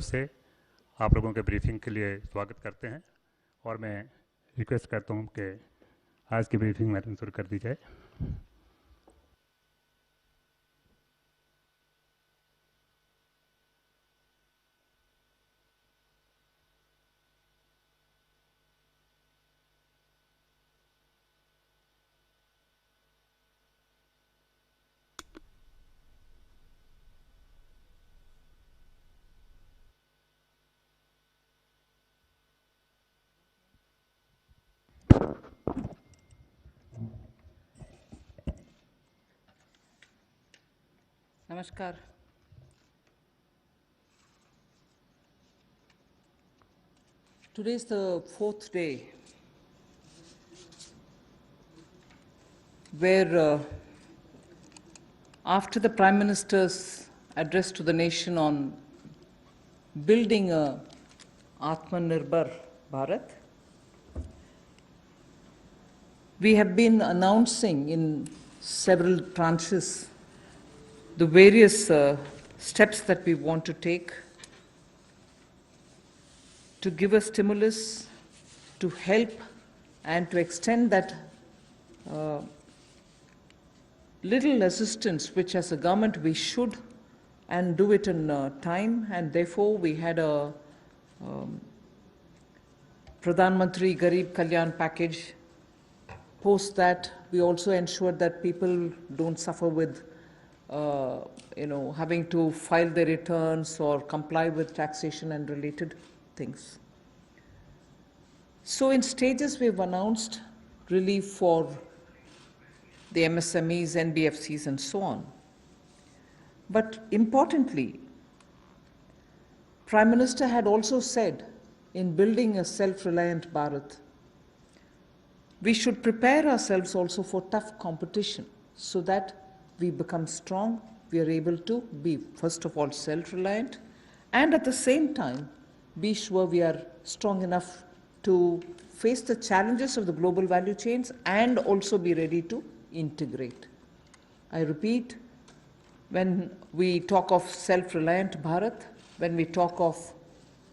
से आप लोगों के ब्रीफिंग के लिए स्वागत करते हैं और मैं रिक्वेस्ट करता हूं कि आज की ब्रीफिंग मैडम शुरू कर दी जाए। Namaskar. Today is the fourth day where after the Prime Minister's address to the nation on building a Atmanirbhar Bharat, we have been announcing in several tranches the various steps that we want to take to give a stimulus, to help and to extend that little assistance which as a government we should and do it in time, and therefore we had a Pradhan Mantri Garib Kalyan package. Post that, we also ensured that people don't suffer with having to file their returns or comply with taxation and related things. So in stages we've announced relief for the MSMEs, NBFCs and so on. But importantly, Prime Minister had also said in building a self-reliant Bharat, we should prepare ourselves also for tough competition so that we become strong, we are able to be, first of all, self-reliant, and at the same time, be sure we are strong enough to face the challenges of the global value chains and also be ready to integrate. I repeat, when we talk of self-reliant Bharat, when we talk of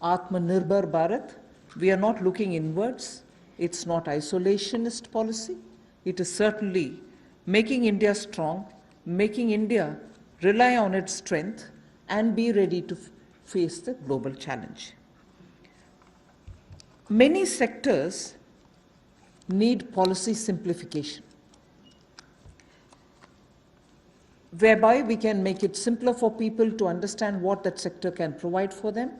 Atmanirbhar Bharat, we are not looking inwards. It's not isolationist policy. It is certainly making India strong, making India rely on its strength and be ready to face the global challenge. Many sectors need policy simplification, whereby we can make it simpler for people to understand what that sector can provide for them,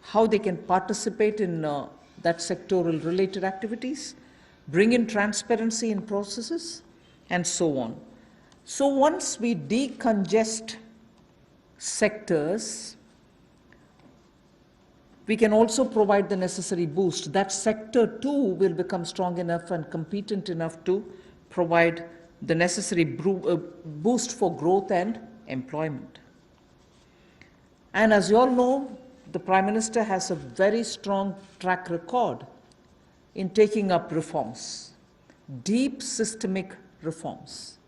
how they can participate in that sectoral related activities, bring in transparency in processes, and so on. So once we decongest sectors, we can also provide the necessary boost. That sector too will become strong enough and competent enough to provide the necessary boost for growth and employment. And as you all know, the Prime Minister has a very strong track record in taking up reforms, deep systemic reforms.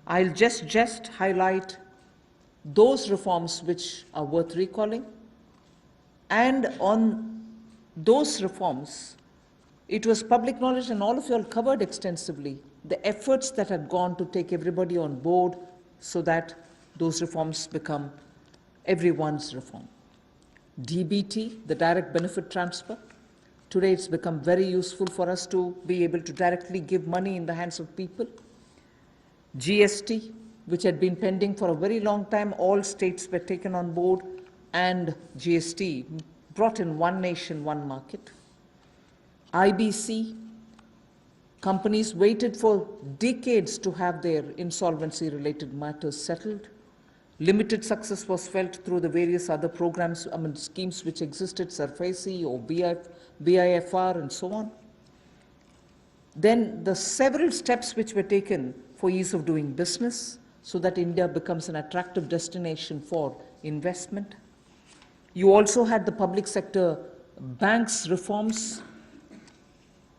I'll just highlight those reforms which are worth recalling. And on those reforms, it was public knowledge, and all of you all covered extensively the efforts that had gone to take everybody on board so that those reforms become everyone's reform. DBT, the direct benefit transfer. Today it's become very useful for us to be able to directly give money in the hands of people. GST, which had been pending for a very long time, all states were taken on board, and GST brought in one nation, one market. IBC, companies waited for decades to have their insolvency-related matters settled. Limited success was felt through the various other programs, schemes which existed, SARFAESI or BIFR and so on. Then the several steps which were taken for ease of doing business so that India becomes an attractive destination for investment. You also had the public sector banks reforms,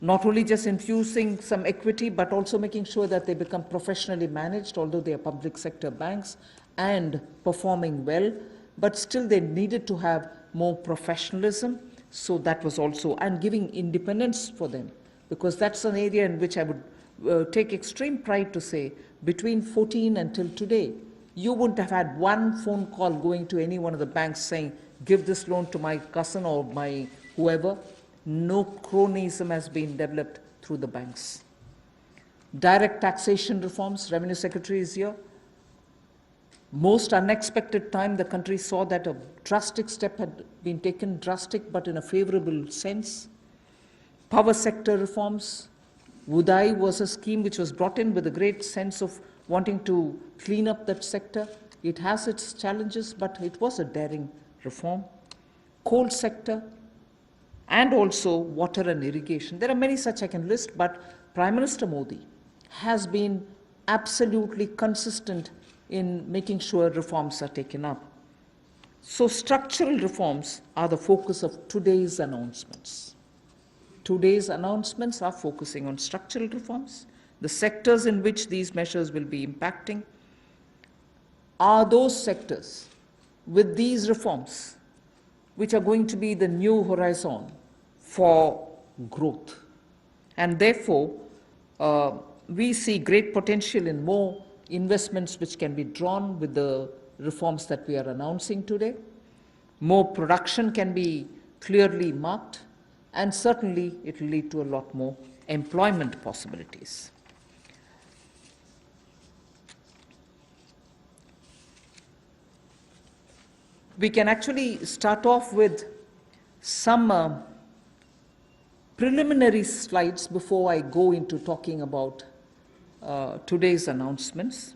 not only just infusing some equity, but also making sure that they become professionally managed, although they are public sector banks, and performing well, but still they needed to have more professionalism. So that was also, and giving independence for them, because that's an area in which I would take extreme pride to say, between 14 until today, you wouldn't have had one phone call going to any one of the banks saying, give this loan to my cousin or my whoever. No cronyism has been developed through the banks. Direct taxation reforms, Revenue Secretary is here. Most unexpected time, the country saw that a drastic step had been taken, drastic but in a favorable sense. Power sector reforms. Udai was a scheme which was brought in with a great sense of wanting to clean up that sector. It has its challenges, but it was a daring reform. Coal sector, and also water and irrigation. There are many such I can list, but Prime Minister Modi has been absolutely consistent in making sure reforms are taken up. So structural reforms are the focus of today's announcements. Today's announcements are focusing on structural reforms. The sectors in which these measures will be impacting are those sectors with these reforms which are going to be the new horizon for growth. And therefore, we see great potential in more investments which can be drawn with the reforms that we are announcing today. More production can be clearly marked, and certainly it will lead to a lot more employment possibilities. We can actually start off with some preliminary slides before I go into talking about today's announcements,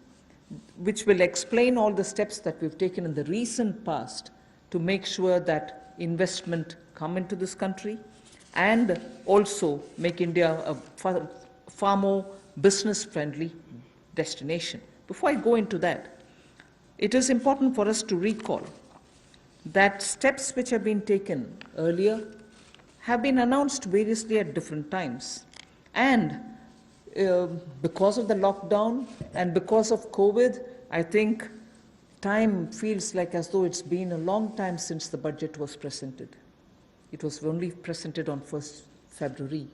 which will explain all the steps that we've taken in the recent past to make sure that investment come into this country and also make India a far more business-friendly destination. Before I go into that, it is important for us to recall that steps which have been taken earlier have been announced variously at different times. And because of the lockdown and because of COVID, I think time feels like as though it's been a long time since the budget was presented. It was only presented on 1st February.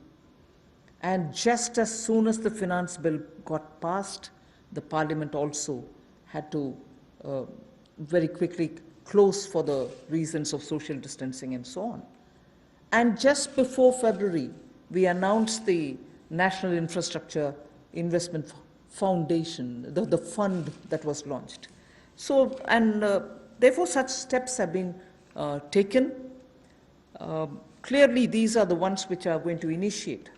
And just as soon as the finance bill got passed, the Parliament also had to very quickly close for the reasons of social distancing and so on. And just before February, we announced the National Infrastructure Investment Foundation, the fund that was launched. So, and therefore such steps have been taken. Clearly, these are the ones which are going to initiate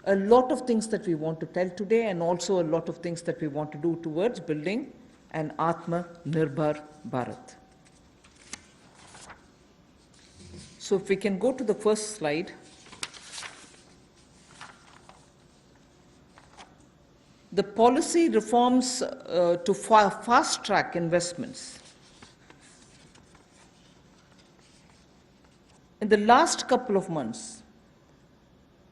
a lot of things that we want to tell today, and also a lot of things that we want to do towards building an Atmanirbhar Bharat. So if we can go to the first slide. The policy reforms to fast-track investments. In the last couple of months,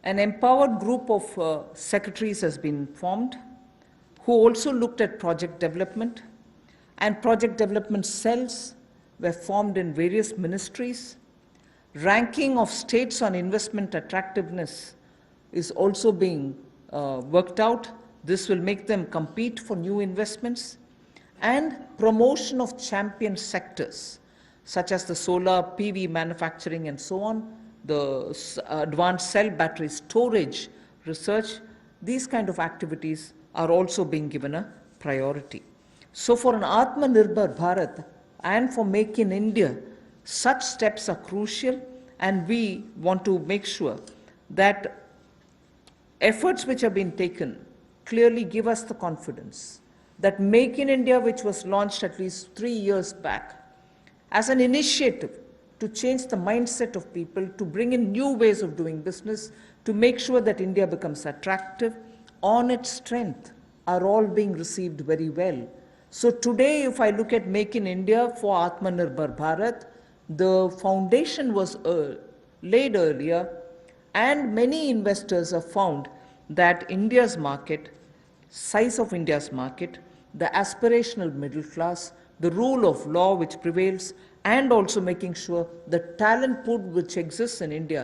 an empowered group of secretaries has been formed who also looked at project development, and project development cells were formed in various ministries. Ranking of states on investment attractiveness is also being worked out. This will make them compete for new investments. And promotion of champion sectors, such as the solar PV manufacturing and so on, the advanced cell battery storage research, these kind of activities are also being given a priority. So for an Atmanirbhar Bharat and for Make in India, such steps are crucial, and we want to make sure that efforts which have been taken clearly give us the confidence that Make in India, which was launched at least 3 years back, as an initiative to change the mindset of people, to bring in new ways of doing business, to make sure that India becomes attractive on its strength, are all being received very well. So today, if I look at Make in India for Atmanirbhar Bharat, the foundation was laid earlier, and many investors have found that India's market, size of India's market, the aspirational middle class, the rule of law which prevails, and also making sure the talent pool which exists in India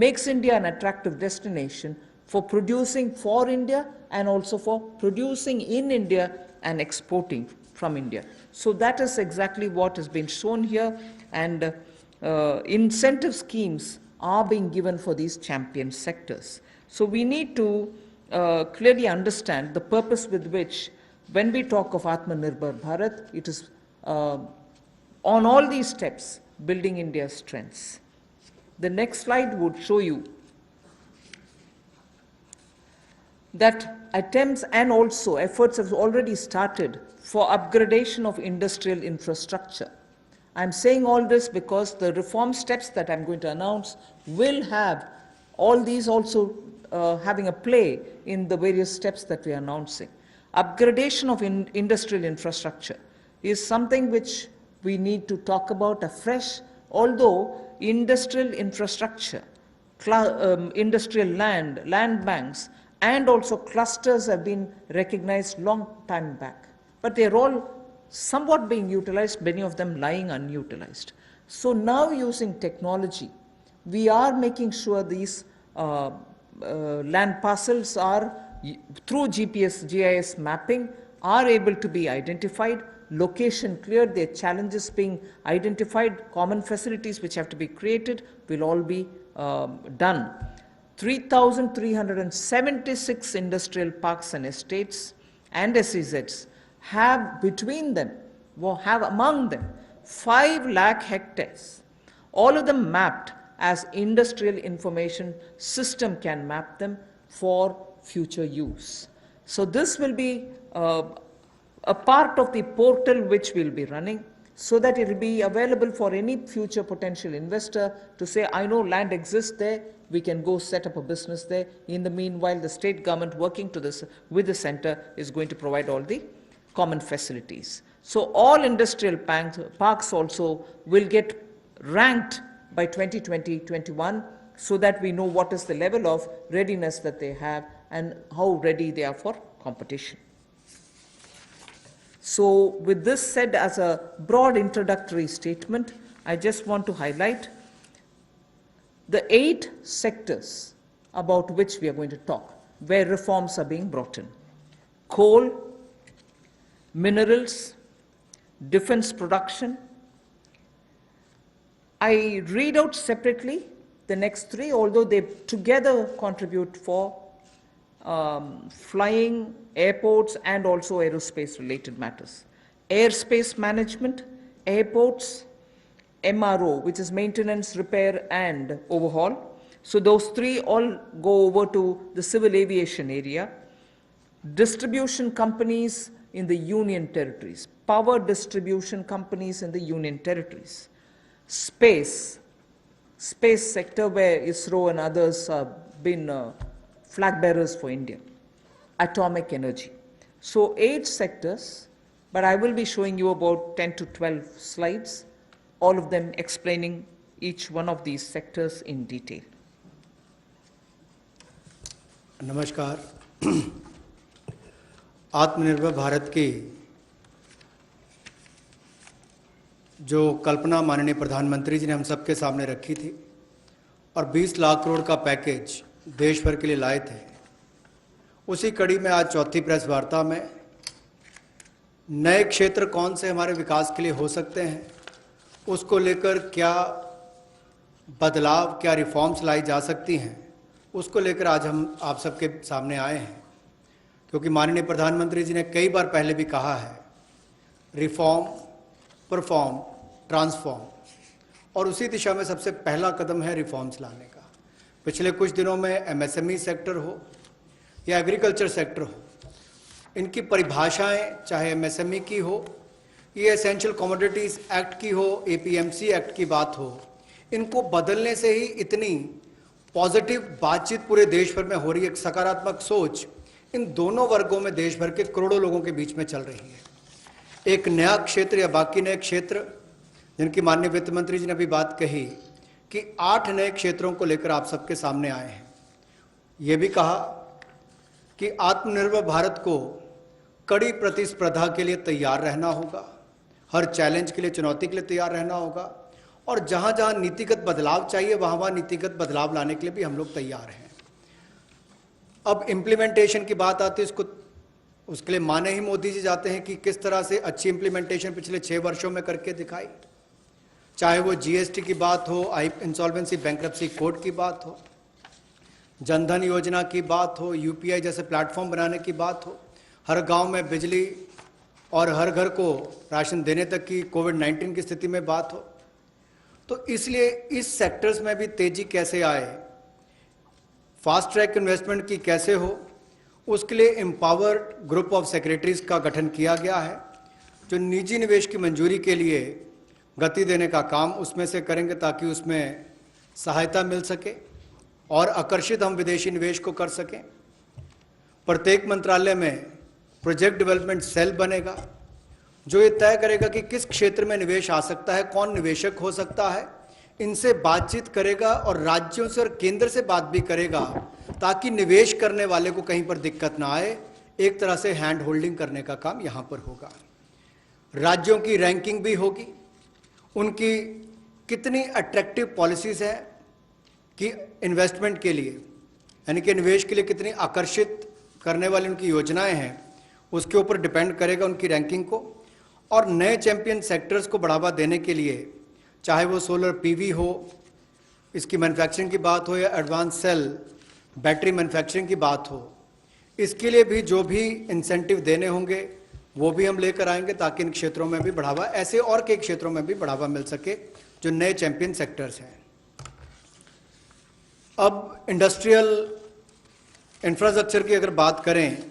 makes India an attractive destination for producing for India and also for producing in India and exporting from India. So that is exactly what has been shown here, and incentive schemes are being given for these champion sectors. So we need to clearly understand the purpose with which, when we talk of Atmanirbhar Bharat, it is on all these steps building India's strengths. The next slide would show you that attempts and also efforts have already started for upgradation of industrial infrastructure. I'm saying all this because the reform steps that I'm going to announce will have all these also having a play in the various steps that we are announcing. Upgradation of industrial infrastructure is something which we need to talk about afresh, although industrial infrastructure, industrial land banks, and also clusters have been recognized long time back. But they're all somewhat being utilized, many of them lying unutilized. So now, using technology, we are making sure these land parcels are, through GPS, GIS mapping, are able to be identified, location cleared, their challenges being identified, common facilities which have to be created will all be done. 3,376 industrial parks and estates and SEZs have between them, have among them 5 lakh hectares, all of them mapped as industrial information system can map them for future use. So this will be a part of the portal which we'll be running, so that it will be available for any future potential investor to say, I know land exists there, we can go set up a business there. In the meanwhile, the state government working with the center is going to provide all the common facilities. So all industrial parks also will get ranked by 2020-21, so that we know what is the level of readiness that they have and how ready they are for competition. So with this said as a broad introductory statement, I just want to highlight the 8 sectors about which we are going to talk, where reforms are being brought in: coal, minerals, defense production. I read out separately the next 3, although they together contribute for flying, airports, and also aerospace related matters. Airspace management, airports, MRO, which is maintenance, repair, and overhaul. So those 3 all go over to the civil aviation area. Distribution companies in the union territories, power distribution companies in the union territories. Space sector, where ISRO and others have been flag bearers for India. Atomic energy. So 8 sectors, but I will be showing you about 10 to 12 slides, all of them explaining each one of these sectors in detail. नमस्कार। आत्मनिर्भर भारत की जो कल्पना माननीय प्रधानमंत्री जी ने हम सबके सामने रखी थी और 20 लाख करोड़ का पैकेज देश भर के लिए लाए थे, उसी कड़ी में आज चौथी प्रेस वार्ता में नए क्षेत्र कौन से हमारे विकास के लिए हो सकते हैं, उसको लेकर क्या बदलाव, क्या रिफॉर्म्स लाई जा सकती हैं, उसको लेकर आज हम आप सबके सामने आए हैं। क्योंकि माननीय प्रधानमंत्री जी ने कई बार पहले भी कहा है, रिफॉर्म, परफॉर्म, ट्रांसफॉर्म, और उसी दिशा में सबसे पहला कदम है रिफॉर्म्स लाने का। पिछले कुछ दिनों में एमएसएमई सेक्टर हो या एग्रीकल्चर सेक्टर हो, इनकी परिभाषाएं चाहे एमएसएमई की हो, ये एसेंशियल कमोडिटीज़ एक्ट की हो, एपीएमसी एक्ट की बात हो, इनको बदलने से ही इतनी पॉजिटिव बातचीत पूरे देश भर में हो रही है। एक सकारात्मक सोच इन दोनों वर्गों में देश भर के करोड़ों लोगों के बीच में चल रही है। एक नया क्षेत्र या बाकी नए क्षेत्र, जिनकी माननीय वित्त मंत्री जी ने अभी बात कही कि 8 नए क्षेत्रों को लेकर आप सबके सामने आए हैं। ये भी कहा कि आत्मनिर्भर भारत को कड़ी प्रतिस्पर्धा के लिए तैयार रहना होगा, हर चैलेंज के लिए, चुनौती के लिए तैयार रहना होगा, और जहाँ जहाँ नीतिगत बदलाव चाहिए वहाँ वहाँ नीतिगत बदलाव लाने के लिए भी हम लोग तैयार हैं। अब इम्प्लीमेंटेशन की बात आती है, उसके लिए माने ही मोदी जी जाते हैं कि किस तरह से अच्छी इम्प्लीमेंटेशन पिछले 6 वर्षों में करके दिखाई, चाहे वो जीएसटी की बात हो, इंसॉल्वेंसी बैंक्रप्सी कोड की बात हो, जनधन योजना की बात हो, यूपीआई जैसे प्लेटफॉर्म बनाने की बात हो, हर गांव में बिजली और हर घर को राशन देने तक की कोविड-19 की स्थिति में बात हो। तो इसलिए इस सेक्टर्स में भी तेजी कैसे आए, फास्ट ट्रैक इन्वेस्टमेंट की कैसे हो, उसके लिए एम्पावर्ड ग्रुप ऑफ सेक्रेटरीज का गठन किया गया है, जो निजी निवेश की मंजूरी के लिए गति देने का काम उसमें से करेंगे ताकि उसमें सहायता मिल सके और आकर्षित हम विदेशी निवेश को कर सकें। प्रत्येक मंत्रालय में प्रोजेक्ट डेवलपमेंट सेल बनेगा जो ये तय करेगा कि किस क्षेत्र में निवेश आ सकता है, कौन निवेशक हो सकता है, इनसे बातचीत करेगा और राज्यों से और केंद्र से बात भी करेगा ताकि निवेश करने वाले को कहीं पर दिक्कत ना आए। एक तरह से हैंड होल्डिंग करने का काम यहाँ पर होगा। राज्यों की रैंकिंग भी होगी, उनकी कितनी अट्रैक्टिव पॉलिसीज हैं कि इन्वेस्टमेंट के लिए, यानी कि निवेश के लिए कितनी आकर्षित करने वाली उनकी योजनाएं हैं, उसके ऊपर डिपेंड करेगा उनकी रैंकिंग को। और नए चैंपियन सेक्टर्स को बढ़ावा देने के लिए, चाहे वो सोलर पीवी हो, इसकी मैन्युफैक्चरिंग की बात हो, या एडवांस सेल बैटरी मैन्युफैक्चरिंग की बात हो, इसके लिए भी जो भी इंसेंटिव देने होंगे वो भी हम लेकर आएंगे ताकि इन क्षेत्रों में भी बढ़ावा, ऐसे और कई क्षेत्रों में भी बढ़ावा मिल सके जो नए चैंपियन सेक्टर्स हैं। अब इंडस्ट्रियल इंफ्रास्ट्रक्चर की अगर बात करें,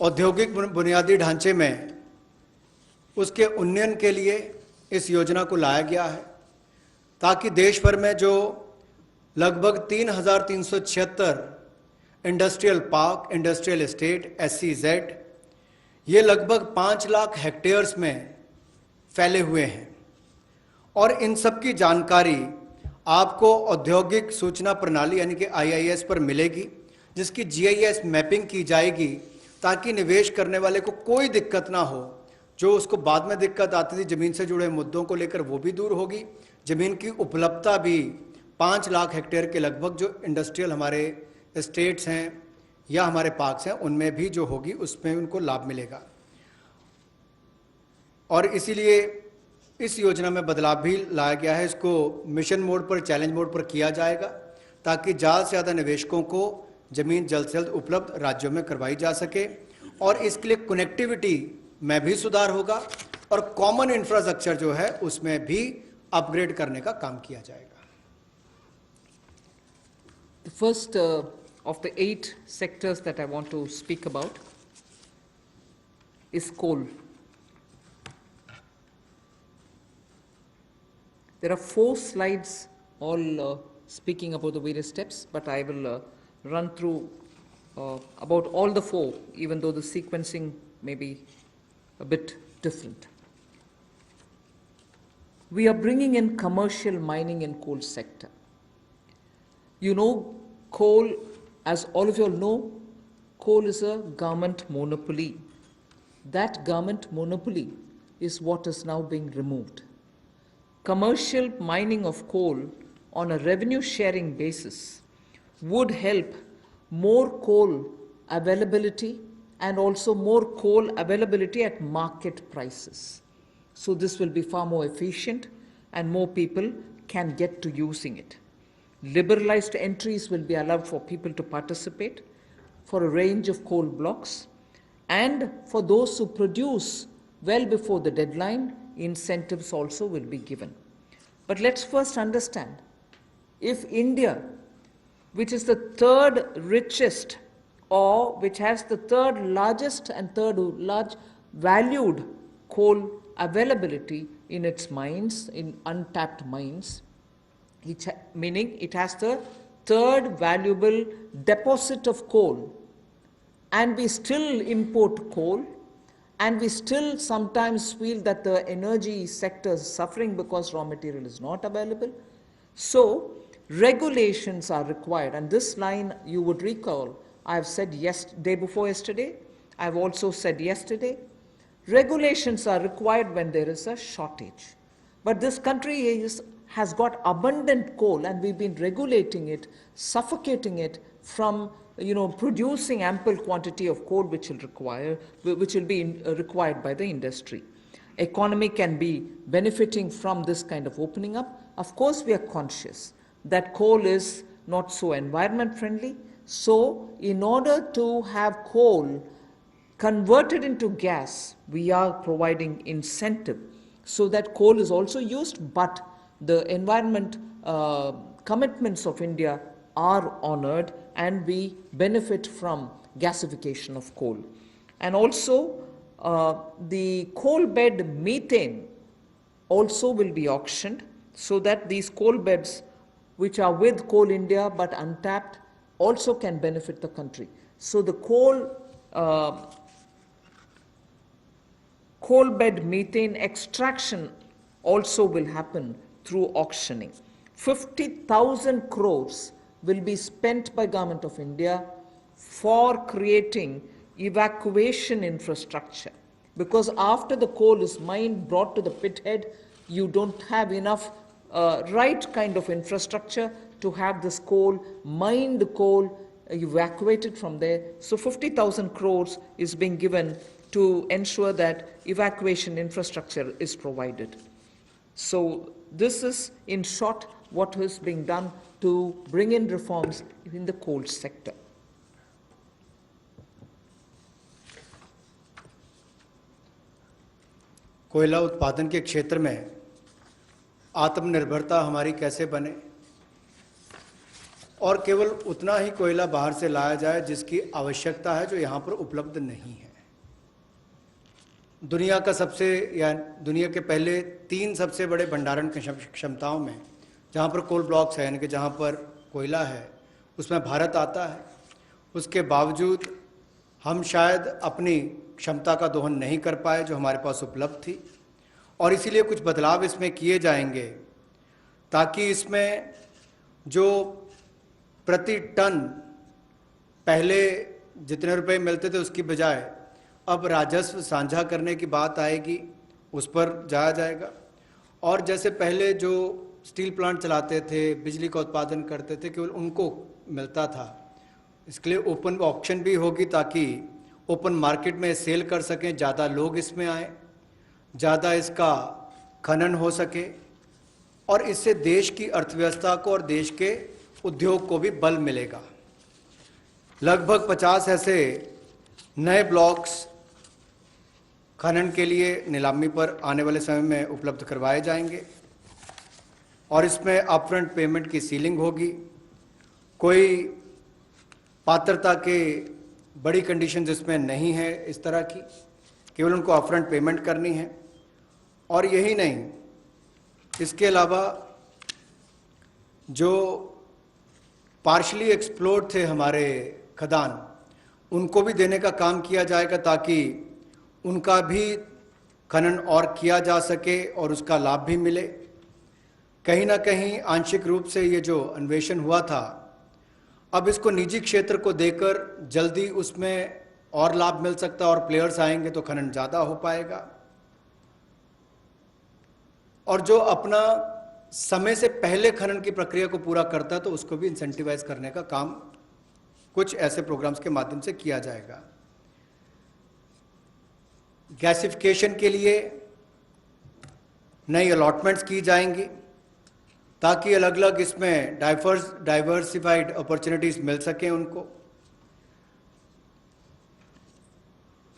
औद्योगिक बुनियादी ढांचे में उसके उन्नयन के लिए इस योजना को लाया गया है ताकि देश भर में जो लगभग 3,376 industrial park, industrial estate, SEZ, ये लगभग 5 लाख हेक्टेयर्स में फैले हुए हैं, और इन सब की जानकारी आपको औद्योगिक सूचना प्रणाली यानी कि IIS पर मिलेगी, जिसकी GIS मैपिंग की जाएगी ताकि निवेश करने वाले को कोई दिक्कत ना हो। जो उसको बाद में दिक्कत आती थी ज़मीन से जुड़े मुद्दों को लेकर, वो भी दूर होगी। ज़मीन की उपलब्धता भी 5 लाख हेक्टेयर के लगभग जो इंडस्ट्रियल हमारे स्टेट्स हैं या हमारे पार्क्स हैं उनमें भी जो होगी उसमें उनको लाभ मिलेगा। और इसीलिए इस योजना में बदलाव भी लाया गया है। इसको मिशन मोड पर, चैलेंज मोड पर किया जाएगा ताकि ज़्यादा से ज़्यादा निवेशकों को ज़मीन जल्द से जल्द उपलब्ध राज्यों में करवाई जा सके, और इसके लिए कनेक्टिविटी में भी सुधार होगा और कॉमन इंफ्रास्ट्रक्चर जो है उसमें भी अपग्रेड करने का काम किया जाएगा। The first of the 8 sectors that I want to speak about is coal. There are 4 slides all speaking about the various steps, but I will run through about all the 4, even though the sequencing may be a bit different. We are bringing in commercial mining in coal sector. You know, coal, as all of you all know, coal is a government monopoly. That government monopoly is what is now being removed. Commercial mining of coal on a revenue sharing basis would help more coal availability and also more coal availability at market prices. So this will be far more efficient and more people can get to using it. Liberalized entries will be allowed for people to participate for a range of coal blocks, and for those who produce well before the deadline, incentives also will be given. But let's first understand, if India, which is the 3rd richest or which has the 3rd largest and 3rd large valued coal availability in its mines, in untapped mines, meaning it has the 3rd valuable deposit of coal, and we still import coal, and we still sometimes feel that the energy sector is suffering because raw material is not available. So regulations are required, and this line you would recall I have said day before yesterday, I have also said yesterday, Regulations are required when there is a shortage. But this country has got abundant coal, and we've been regulating it, suffocating it from producing ample quantity of coal which will be required by the industry. Economy can be benefiting from this kind of opening up. Of course, we are conscious that coal is not so environment friendly. So in order to have coal converted into gas, we are providing incentive so that coal is also used, but the environment commitments of India are honored, and we benefit from gasification of coal. And also the coal bed methane also will be auctioned, so that these coal beds which are with Coal India but untapped also can benefit the country. So the coal bed methane extraction also will happen through auctioning. 50,000 crores will be spent by Government of India for creating evacuation infrastructure, because after the coal is mined, brought to the pit head, you don't have enough right kind of infrastructure to have this coal, mined coal, evacuated from there. So 50,000 crores is being given to ensure that evacuation infrastructure is provided. So this is, in short, what is being done to bring in reforms in the coal sector. कोयला उत्पादन के क्षेत्र में आत्मनिर्भरता हमारी कैसे बने, और केवल उतना ही कोयला बाहर से लाया जाए जिसकी आवश्यकता है, जो यहाँ पर उपलब्ध नहीं है। दुनिया के पहले 3 सबसे बड़े भंडारण क्षमताओं में जहाँ पर कोल ब्लॉक्स है, यानी कि जहाँ पर कोयला है, उसमें भारत आता है। उसके बावजूद हम शायद अपनी क्षमता का दोहन नहीं कर पाए जो हमारे पास उपलब्ध थी, और इसीलिए कुछ बदलाव इसमें किए जाएंगे ताकि इसमें जो प्रति टन पहले जितने रुपए मिलते थे उसकी बजाय अब राजस्व साझा करने की बात आएगी, उस पर जाया जाएगा। और जैसे पहले जो स्टील प्लांट चलाते थे, बिजली का उत्पादन करते थे, केवल उनको मिलता था, इसके लिए ओपन ऑक्शन भी होगी ताकि ओपन मार्केट में सेल कर सकें, ज़्यादा लोग इसमें आए, ज़्यादा इसका खनन हो सके, और इससे देश की अर्थव्यवस्था को और देश के उद्योग को भी बल मिलेगा। लगभग 50 ऐसे नए ब्लॉक्स खनन के लिए नीलामी पर आने वाले समय में उपलब्ध करवाए जाएंगे, और इसमें अपफ्रंट पेमेंट की सीलिंग होगी। कोई पात्रता के बड़ी कंडीशन इसमें नहीं है इस तरह की, केवल उनको अपफ्रंट पेमेंट करनी है। और यही नहीं, इसके अलावा जो पार्शली एक्सप्लोर्ड थे हमारे खदान, उनको भी देने का काम किया जाएगा ताकि उनका भी खनन और किया जा सके और उसका लाभ भी मिले। कहीं ना कहीं आंशिक रूप से ये जो अन्वेषण हुआ था, अब इसको निजी क्षेत्र को देकर जल्दी उसमें और लाभ मिल सकता है, और प्लेयर्स आएंगे तो खनन ज़्यादा हो पाएगा। और जो अपना समय से पहले खनन की प्रक्रिया को पूरा करता है तो उसको भी इंसेंटिवाइज करने का काम कुछ ऐसे प्रोग्राम्स के माध्यम से किया जाएगा। गैसिफिकेशन के लिए नई अलॉटमेंट्स की जाएंगी ताकि अलग अलग इसमें डाइवर्सिफाइड अपॉर्चुनिटीज मिल सकें उनको।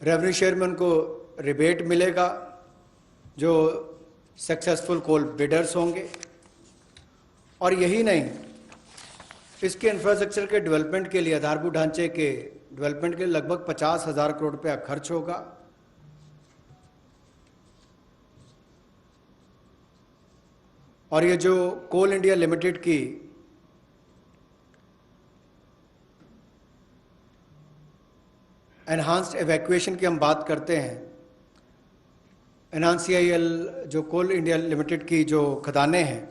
रेवेन्यू शेयर में उनको रिबेट मिलेगा जो सक्सेसफुल कोल बिडर्स होंगे। और यही नहीं, इसके इंफ्रास्ट्रक्चर के डेवलपमेंट के लिए, आधारभूत ढांचे के डेवलपमेंट के लिए लगभग 50,000 करोड़ रुपया खर्च होगा। और ये जो कोल इंडिया लिमिटेड की एनहांस्ड एवैक्यूएशन की हम बात करते हैं, NCIL जो कोल इंडिया लिमिटेड की जो खदानें हैं,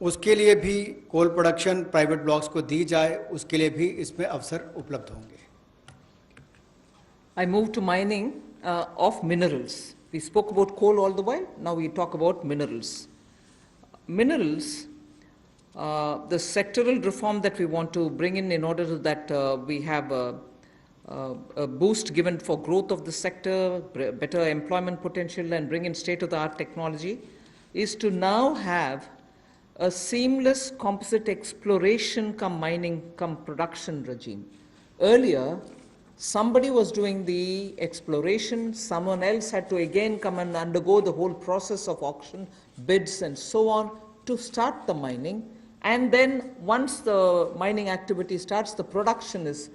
उसके लिए भी कोल प्रोडक्शन प्राइवेट ब्लॉक्स को दी जाए, उसके लिए भी इसमें अवसर उपलब्ध होंगे। I move to mining. of minerals. We spoke about coal all the while, now we talk about minerals. Minerals, the sectoral reform that we want to bring in order that we have a boost given for growth of the sector, better employment potential, and bring in state-of-the-art technology, is to now have a seamless composite exploration come mining come production regime. Earlier, somebody was doing the exploration, someone else had to again come and undergo the whole process of auction, bids and so on to start the mining, and then once the mining activity starts, the production is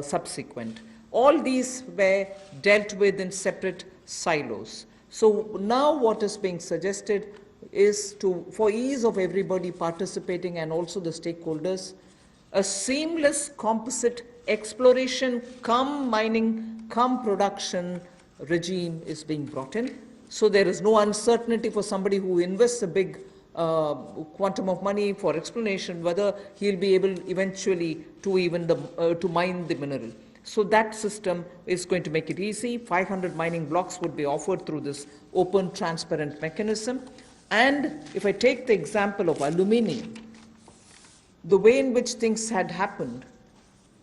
subsequent. All these were dealt with in separate silos. So now what is being suggested is to, for ease of everybody participating and also the stakeholders, a seamless composite exploration come mining come production regime is being brought in. So there is no uncertainty for somebody who invests a big quantum of money for exploration whether he'll be able eventually to even to mine the mineral. So that system is going to make it easy. 500 mining blocks would be offered through this open, transparent mechanism. And if I take the example of aluminium, the way in which things had happened,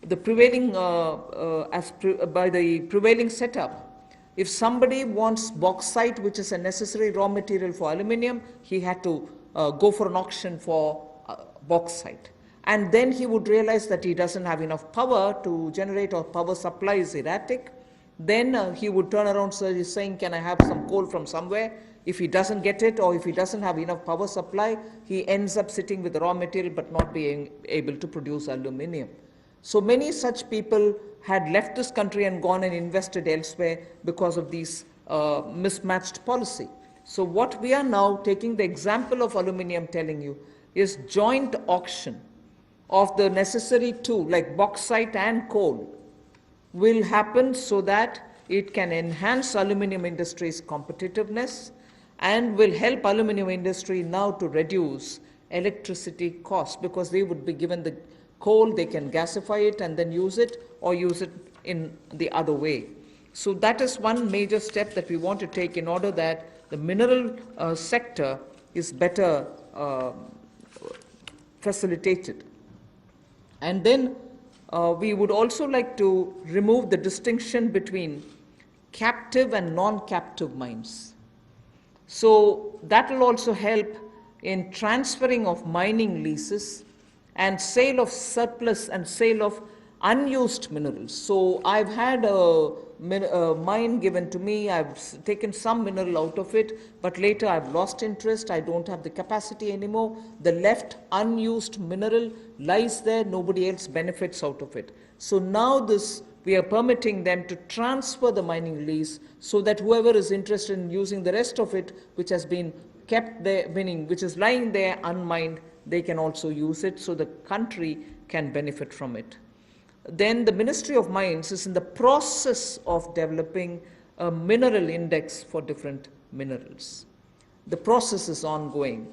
the prevailing by the prevailing setup, if somebody wants bauxite, which is a necessary raw material for aluminium, he had to go for an auction for bauxite. And then he would realize that he doesn't have enough power to generate, or power supply is erratic. Then he would turn around saying, can I have some coal from somewhere? If he doesn't get it, or if he doesn't have enough power supply, he ends up sitting with the raw material but not being able to produce aluminium. So many such people had left this country and gone and invested elsewhere because of these mismatched policy. So what we are now taking the example of aluminium telling you is joint auction of the necessary two, like bauxite and coal, will happen so that it can enhance aluminium industry's competitiveness and will help aluminium industry now to reduce electricity costs, because they would be given the coal, they can gasify it and then use it, or use it in the other way. So that is one major step that we want to take in order that the mineral sector is better facilitated. And then we would also like to remove the distinction between captive and non-captive mines. So that will also help in transferring of mining leases and sale of surplus and sale of unused minerals. So I've had a mine given to me, I've taken some mineral out of it, but later I've lost interest, I don't have the capacity anymore. The left unused mineral lies there, nobody else benefits out of it. So now this, we are permitting them to transfer the mining lease so that whoever is interested in using the rest of it, which has been kept there, meaning which is lying there unmined, they can also use it, so the country can benefit from it. Then the Ministry of Mines is in the process of developing a mineral index for different minerals. The process is ongoing.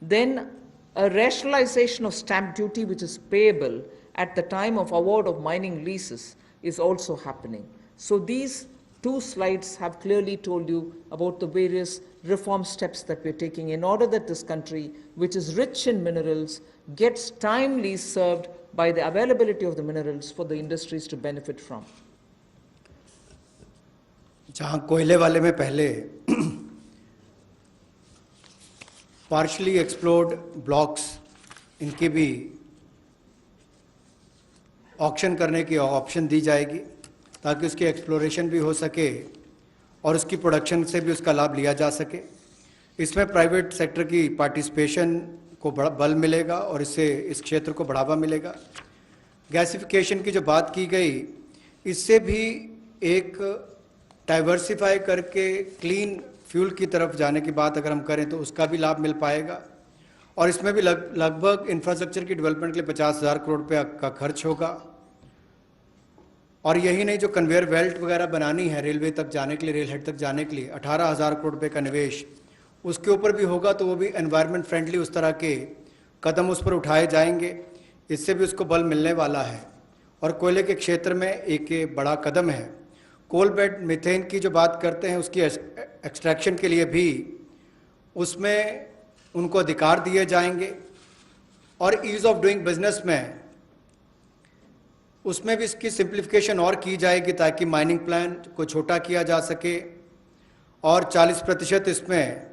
Then a rationalization of stamp duty, which is payable at the time of award of mining leases, is also happening. So these two slides have clearly told you about the various reform steps that we're taking in order that this country, which is rich in minerals, gets timely served by the availability of the minerals for the industries to benefit from. जहाँ कोयले वाले में पहले partially explored blocks इनकी भी auction करने की option दी जाएगी ताकि उसकी एक्सप्लोरेशन भी हो सके और उसकी प्रोडक्शन से भी उसका लाभ लिया जा सके। इसमें प्राइवेट सेक्टर की पार्टिसिपेशन को बड़ा बल मिलेगा और इससे इस क्षेत्र को बढ़ावा मिलेगा। गैसिफिकेशन की जो बात की गई, इससे भी एक डाइवर्सिफाई करके क्लीन फ्यूल की तरफ जाने की बात अगर हम करें तो उसका भी लाभ मिल पाएगा। और इसमें भी लगभग इंफ्रास्ट्रक्चर की डेवलपमेंट के लिए 50,000 करोड़ रुपये का खर्च होगा। और यही नहीं, जो कन्वेयर बेल्ट वगैरह बनानी है रेलवे तक जाने के लिए, रेल हेड तक जाने के लिए 18,000 करोड़ रुपये का निवेश उसके ऊपर भी होगा, तो वो भी एनवायरनमेंट फ्रेंडली उस तरह के कदम उस पर उठाए जाएंगे, इससे भी उसको बल मिलने वाला है। और कोयले के क्षेत्र में एक बड़ा कदम है, कोल बेड मीथेन की जो बात करते हैं उसकी एक्सट्रैक्शन के लिए भी उसमें उनको अधिकार दिए जाएंगे, और ईज़ ऑफ डूइंग बिजनेस में उसमें भी इसकी सिंप्लीफिकेशन और की जाएगी ताकि माइनिंग प्लान को छोटा किया जा सके, और 40% इसमें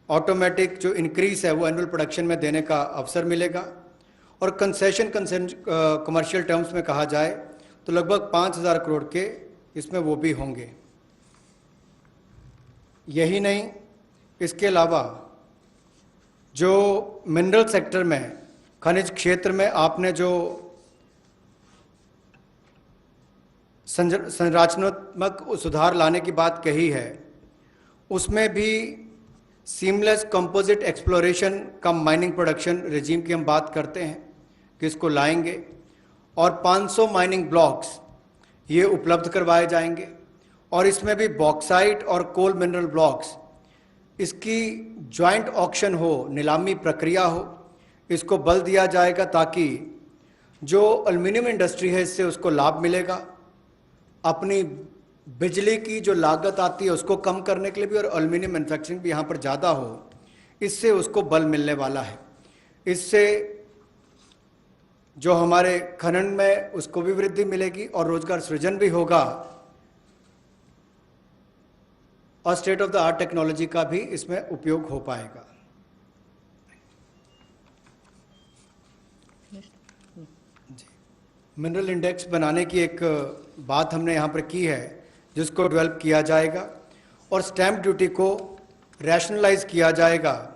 ऑटोमेटिक जो इंक्रीज है वो एनुअल प्रोडक्शन में देने का अवसर मिलेगा। और कंसेशन कमर्शियल टर्म्स में कहा जाए तो लगभग 5,000 करोड़ के इसमें वो भी होंगे। यही नहीं, इसके अलावा जो मिनरल सेक्टर में, खनिज क्षेत्र में आपने जो संरचनात्मक सुधार लाने की बात कही है, उसमें भी seamless composite exploration cum mining production regime की हम बात करते हैं कि इसको लाएंगे, और 500 माइनिंग ब्लॉक्स ये उपलब्ध करवाए जाएंगे, और इसमें भी बॉक्साइट और कोल मिनरल ब्लॉक्स इसकी जॉइंट ऑक्शन हो, नीलामी प्रक्रिया हो, इसको बल दिया जाएगा ताकि जो एल्युमिनियम इंडस्ट्री है इससे उसको लाभ मिलेगा। अपनी बिजली की जो लागत आती है उसको कम करने के लिए भी, और एल्युमिनियम मैन्युफैक्चरिंग भी यहाँ पर ज़्यादा हो, इससे उसको बल मिलने वाला है। इससे जो हमारे खनन में उसको भी वृद्धि मिलेगी और रोजगार सृजन भी होगा, और state of the art technology का भी इसमें उपयोग हो पाएगा। मिनरल इंडेक्स बनाने की एक बात हमने यहाँ पर की है, जिसको डेवलप किया जाएगा, और स्टैंप ड्यूटी को रैशनलाइज किया जाएगा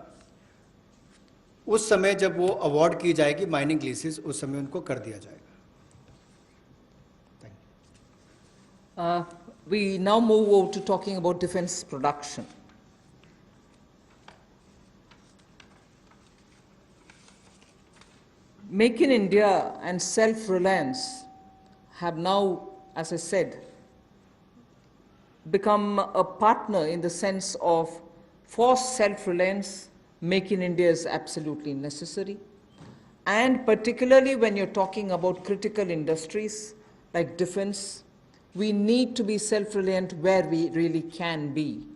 उस समय जब वो अवार्ड की जाएगी माइनिंग लीसेस, उस समय उनको कर दिया जाएगा। We now move over to talking about defense production. Make in India and self-reliance have now, as I said, become a partner in the sense of for self-reliance, Make in India is absolutely necessary. And particularly when you're talking about critical industries like defense, we need to be self-reliant where we really can be.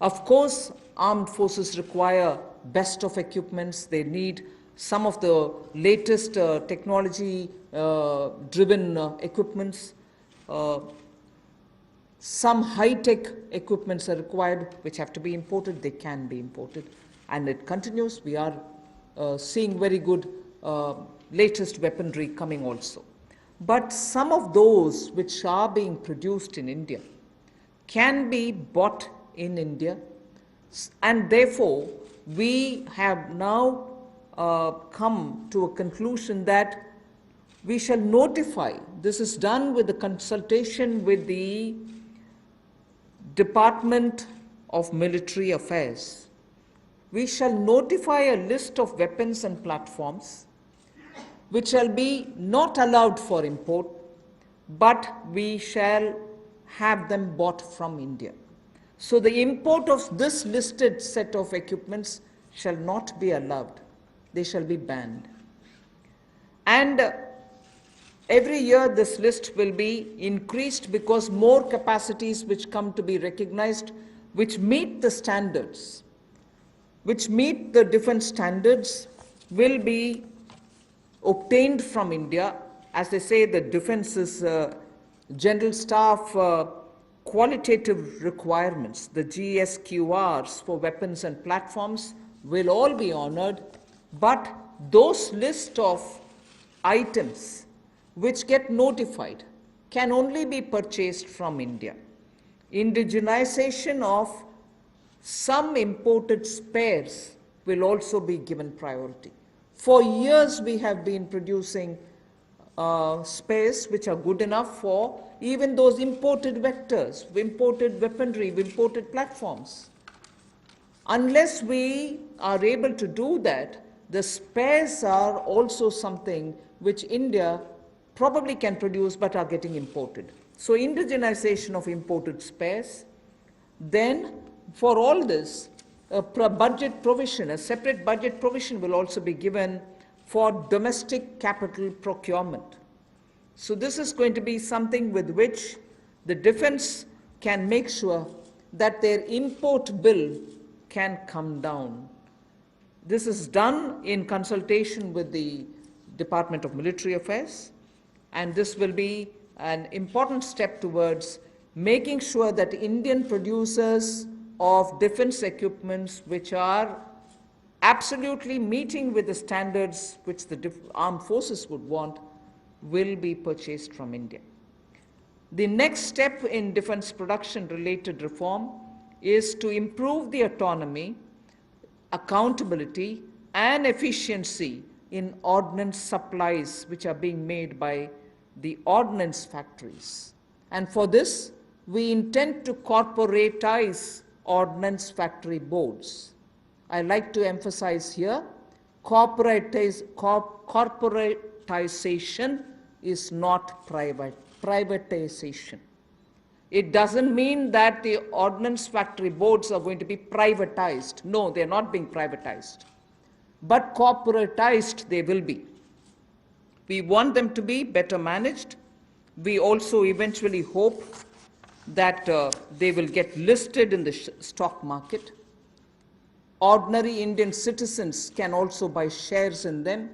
Of course, armed forces require best of equipments. They need some of the latest technology-driven equipments. Some high-tech equipments are required, which have to be imported. They can be imported. And it continues. We are seeing very good latest weaponry coming also. But some of those which are being produced in India can be bought in India. And therefore, we have now come to a conclusion that we shall notify. This is done with the consultation with the Department of Military Affairs. We shall notify a list of weapons and platforms which shall be not allowed for import, but we shall have them bought from India. So the import of this listed set of equipments shall not be allowed. They shall be banned. And every year this list will be increased because more capacities which come to be recognized, which meet the standards, which meet the defense standards, will be obtained from India. As they say, the defense's general staff qualitative requirements, the GSQRs for weapons and platforms will all be honored, but those list of items which get notified can only be purchased from India. Indigenization of some imported spares will also be given priority. For years we have been producing spares which are good enough for even those imported vectors, imported weaponry, imported platforms. Unless we are able to do that, the spares are also something which India probably can produce but are getting imported. So indigenization of imported spares. Then for all this, a budget provision, a separate budget provision will also be given for domestic capital procurement. So this is going to be something with which the defense can make sure that their import bill can come down. This is done in consultation with the Department of Military Affairs, and this will be an important step towards making sure that Indian producers of defense equipments which are absolutely meeting with the standards which the armed forces would want will be purchased from India. The next step in defense production related reform is to improve the autonomy, accountability, and efficiency in ordnance supplies which are being made by the ordnance factories. And for this, we intend to corporatize ordnance factory boards. I like to emphasize here, corporatization is not privatization. It doesn't mean that the ordnance factory boards are going to be privatized. No, they're not being privatized. But corporatized they will be. We want them to be better managed. We also eventually hope that they will get listed in the stock market. Ordinary Indian citizens can also buy shares in them.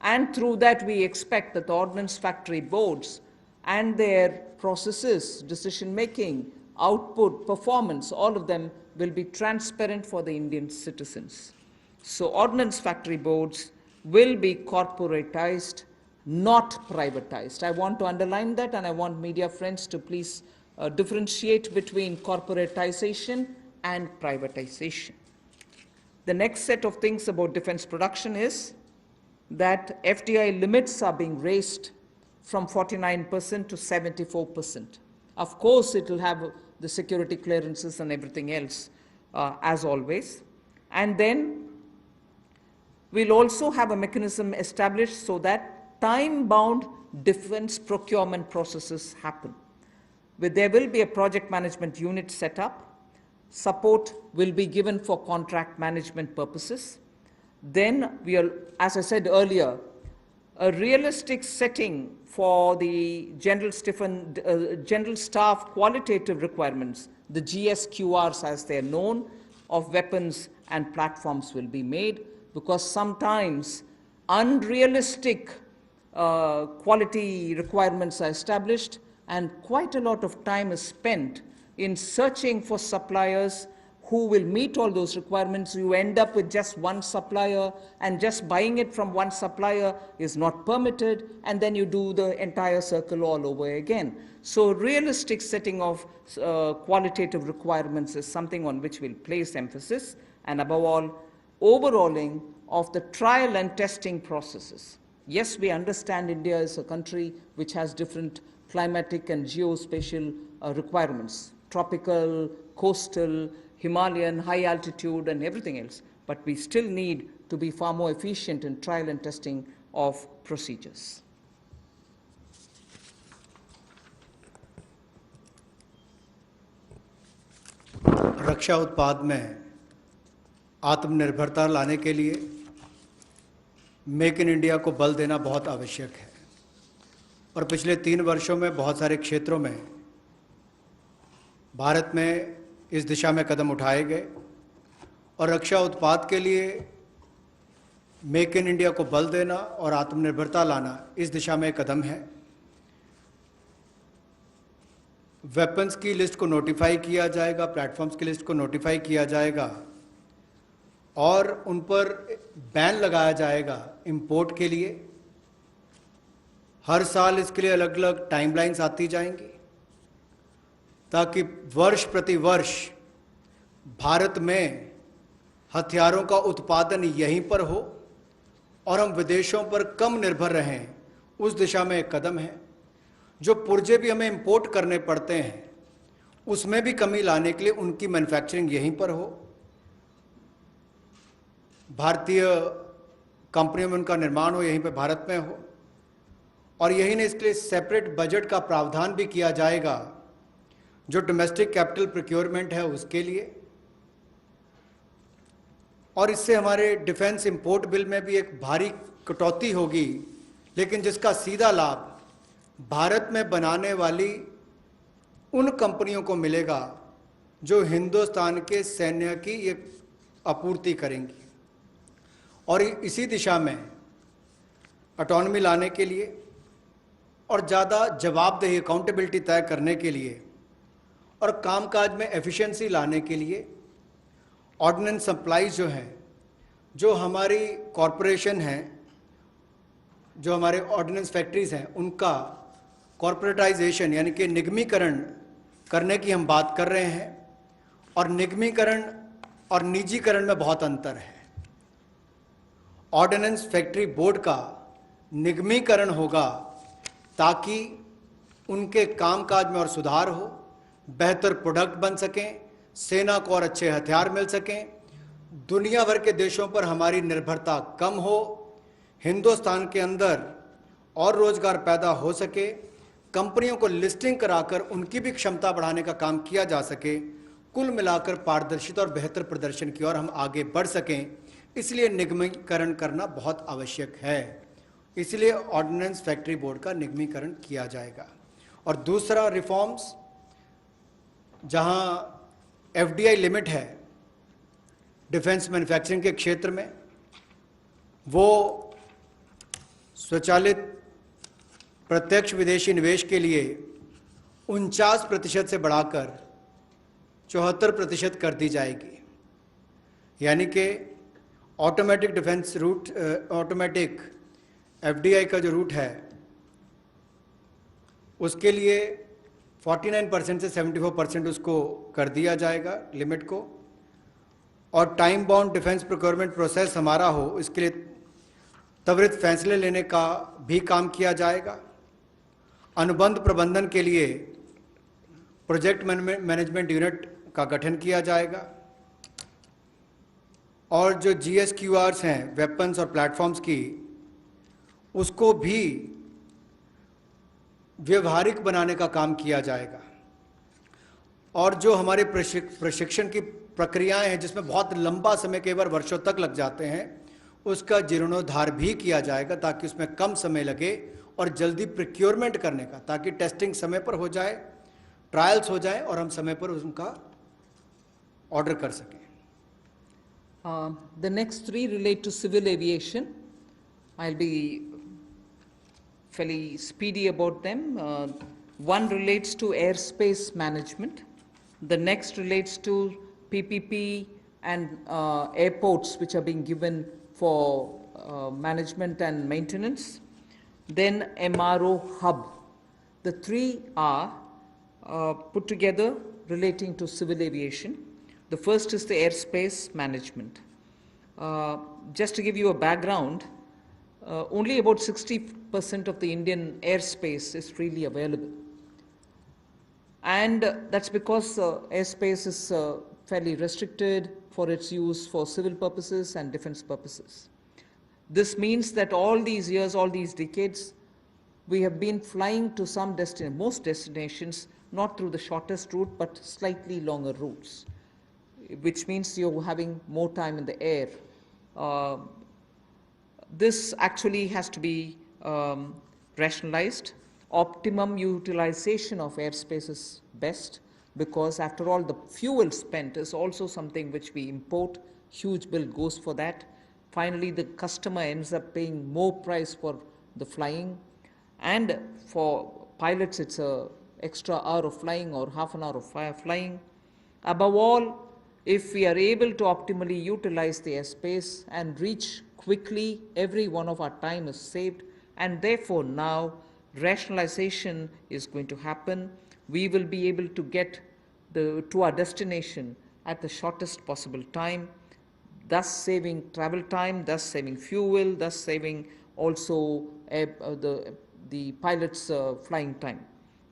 And through that, we expect that the ordnance factory boards and their processes, decision-making, output, performance, all of them will be transparent for the Indian citizens. So ordnance factory boards will be corporatized, not privatized. I want to underline that, and I want media friends to please differentiate between corporatization and privatization. The next set of things about defense production is that FDI limits are being raised from 49% to 74%. Of course, it will have the security clearances and everything else, as always. And then we'll also have a mechanism established so that time-bound defense procurement processes happen. There will be a project management unit set up. Support will be given for contract management purposes. Then we are, as I said earlier, a realistic setting for the General Staff qualitative requirements, the GSQRs as they're known, of weapons and platforms will be made, because sometimes unrealistic quality requirements are established and quite a lot of time is spent in searching for suppliers who will meet all those requirements. You end up with just one supplier, and just buying it from one supplier is not permitted, and then you do the entire circle all over again. So realistic setting of qualitative requirements is something on which we'll place emphasis, and above all, overhauling of the trial and testing processes. Yes, we understand India is a country which has different climatic and geospatial requirements, tropical, coastal, Himalayan, high altitude, and everything else. But we still need to be far more efficient in trial and testing of procedures. रक्षा उत्पाद में आत्मनिर्भरता लाने के लिए make in India को बल देना बहुत आवश्यक है, और पिछले 3 वर्षों में बहुत सारे क्षेत्रों में भारत में इस दिशा में कदम उठाए गए, और रक्षा उत्पाद के लिए मेक इन इंडिया को बल देना और आत्मनिर्भरता लाना इस दिशा में कदम है। वेपन्स की लिस्ट को नोटिफाई किया जाएगा, प्लेटफॉर्म्स की लिस्ट को नोटिफाई किया जाएगा, और उन पर बैन लगाया जाएगा इंपोर्ट के लिए। हर साल इसके लिए अलग अलग टाइमलाइंस आती जाएंगी, ताकि वर्ष प्रति वर्ष भारत में हथियारों का उत्पादन यहीं पर हो और हम विदेशों पर कम निर्भर रहें, उस दिशा में एक कदम है। जो पुर्जे भी हमें इंपोर्ट करने पड़ते हैं, उसमें भी कमी लाने के लिए उनकी मैन्युफैक्चरिंग यहीं पर हो, भारतीय कंपनियों में उनका निर्माण हो, यहीं पे भारत में हो। और यही नहीं, इसके लिए सेपरेट बजट का प्रावधान भी किया जाएगा, जो डोमेस्टिक कैपिटल प्रोक्योरमेंट है उसके लिए। और इससे हमारे डिफेंस इंपोर्ट बिल में भी एक भारी कटौती होगी, लेकिन जिसका सीधा लाभ भारत में बनाने वाली उन कंपनियों को मिलेगा जो हिंदुस्तान के सैन्य की ये आपूर्ति करेंगी। और इसी दिशा में ऑटोनॉमी लाने के लिए और ज़्यादा जवाबदेही अकाउंटेबिलिटी तय करने के लिए और कामकाज में एफिशिएंसी लाने के लिए ऑर्डिनेंस सप्लाईज जो हैं, जो हमारी कॉरपोरेशन हैं, जो हमारे ऑर्डिनेंस फैक्ट्रीज़ हैं, उनका कॉरपोरेटाइजेशन यानी कि निगमीकरण करने की हम बात कर रहे हैं। और निगमीकरण और निजीकरण में बहुत अंतर है। ऑर्डिनेंस फैक्ट्री बोर्ड का निगमीकरण होगा ताकि उनके कामकाज में और सुधार हो, बेहतर प्रोडक्ट बन सकें, सेना को और अच्छे हथियार मिल सकें, दुनिया भर के देशों पर हमारी निर्भरता कम हो, हिंदुस्तान के अंदर और रोजगार पैदा हो सके, कंपनियों को लिस्टिंग कराकर उनकी भी क्षमता बढ़ाने का काम किया जा सके, कुल मिलाकर पारदर्शिता और बेहतर प्रदर्शन की ओर हम आगे बढ़ सकें। इसलिए निगमीकरण करना बहुत आवश्यक है। इसलिए ऑर्डिनेंस फैक्ट्री बोर्ड का निगमीकरण किया जाएगा। और दूसरा रिफॉर्म्स, जहां एफडीआई लिमिट है डिफेंस मैन्युफैक्चरिंग के क्षेत्र में, वो स्वचालित प्रत्यक्ष विदेशी निवेश के लिए 49% से बढ़ाकर 74% कर दी जाएगी। यानी कि automatic defence route, automatic FDI का जो रूट है उसके लिए 49% से 74% उसको कर दिया जाएगा लिमिट को। और time bound defence procurement process हमारा हो, इसके लिए त्वरित फैसले लेने का भी काम किया जाएगा। अनुबंध प्रबंधन के लिए प्रोजेक्ट मैनेजमेंट यूनिट का गठन किया जाएगा। और जो GSQRs हैं वेपन्स और प्लेटफॉर्म्स की, उसको भी व्यवहारिक बनाने का काम किया जाएगा। और जो हमारे प्रशिक्षण की प्रक्रियाएं हैं जिसमें बहुत लंबा समय, कई बार वर्षों तक लग जाते हैं, उसका जीर्णोद्धार भी किया जाएगा ताकि उसमें कम समय लगे और जल्दी प्रोक्योरमेंट करने का, ताकि टेस्टिंग समय पर हो जाए, ट्रायल्स हो जाए और हम समय पर उनका ऑर्डर कर सकें। The next three relate to civil aviation. I'll be fairly speedy about them. One relates to airspace management. The next relates to PPP and airports which are being given for management and maintenance. Then MRO hub. The three are put together relating to civil aviation. The first is the airspace management. Just to give you a background, only about 60% of the Indian airspace is freely available. And that's because airspace is fairly restricted for its use for civil purposes and defense purposes. This means that all these years, all these decades, we have been flying to some most destinations, not through the shortest route, but slightly longer routes, which means you're having more time in the air. This actually has to be rationalized. Optimum utilization of airspace is best, because after all the fuel spent is also something which we import. Huge bill goes for that. Finally, the customer ends up paying more price for the flying, and for pilots it's a extra hour of flying or half an hour of flying. Above all, if we are able to optimally utilize the airspace and reach quickly, every one of our time is saved, and therefore now rationalization is going to happen. We will be able to get to our destination at the shortest possible time, thus saving travel time, thus saving fuel, thus saving also the pilot's flying time.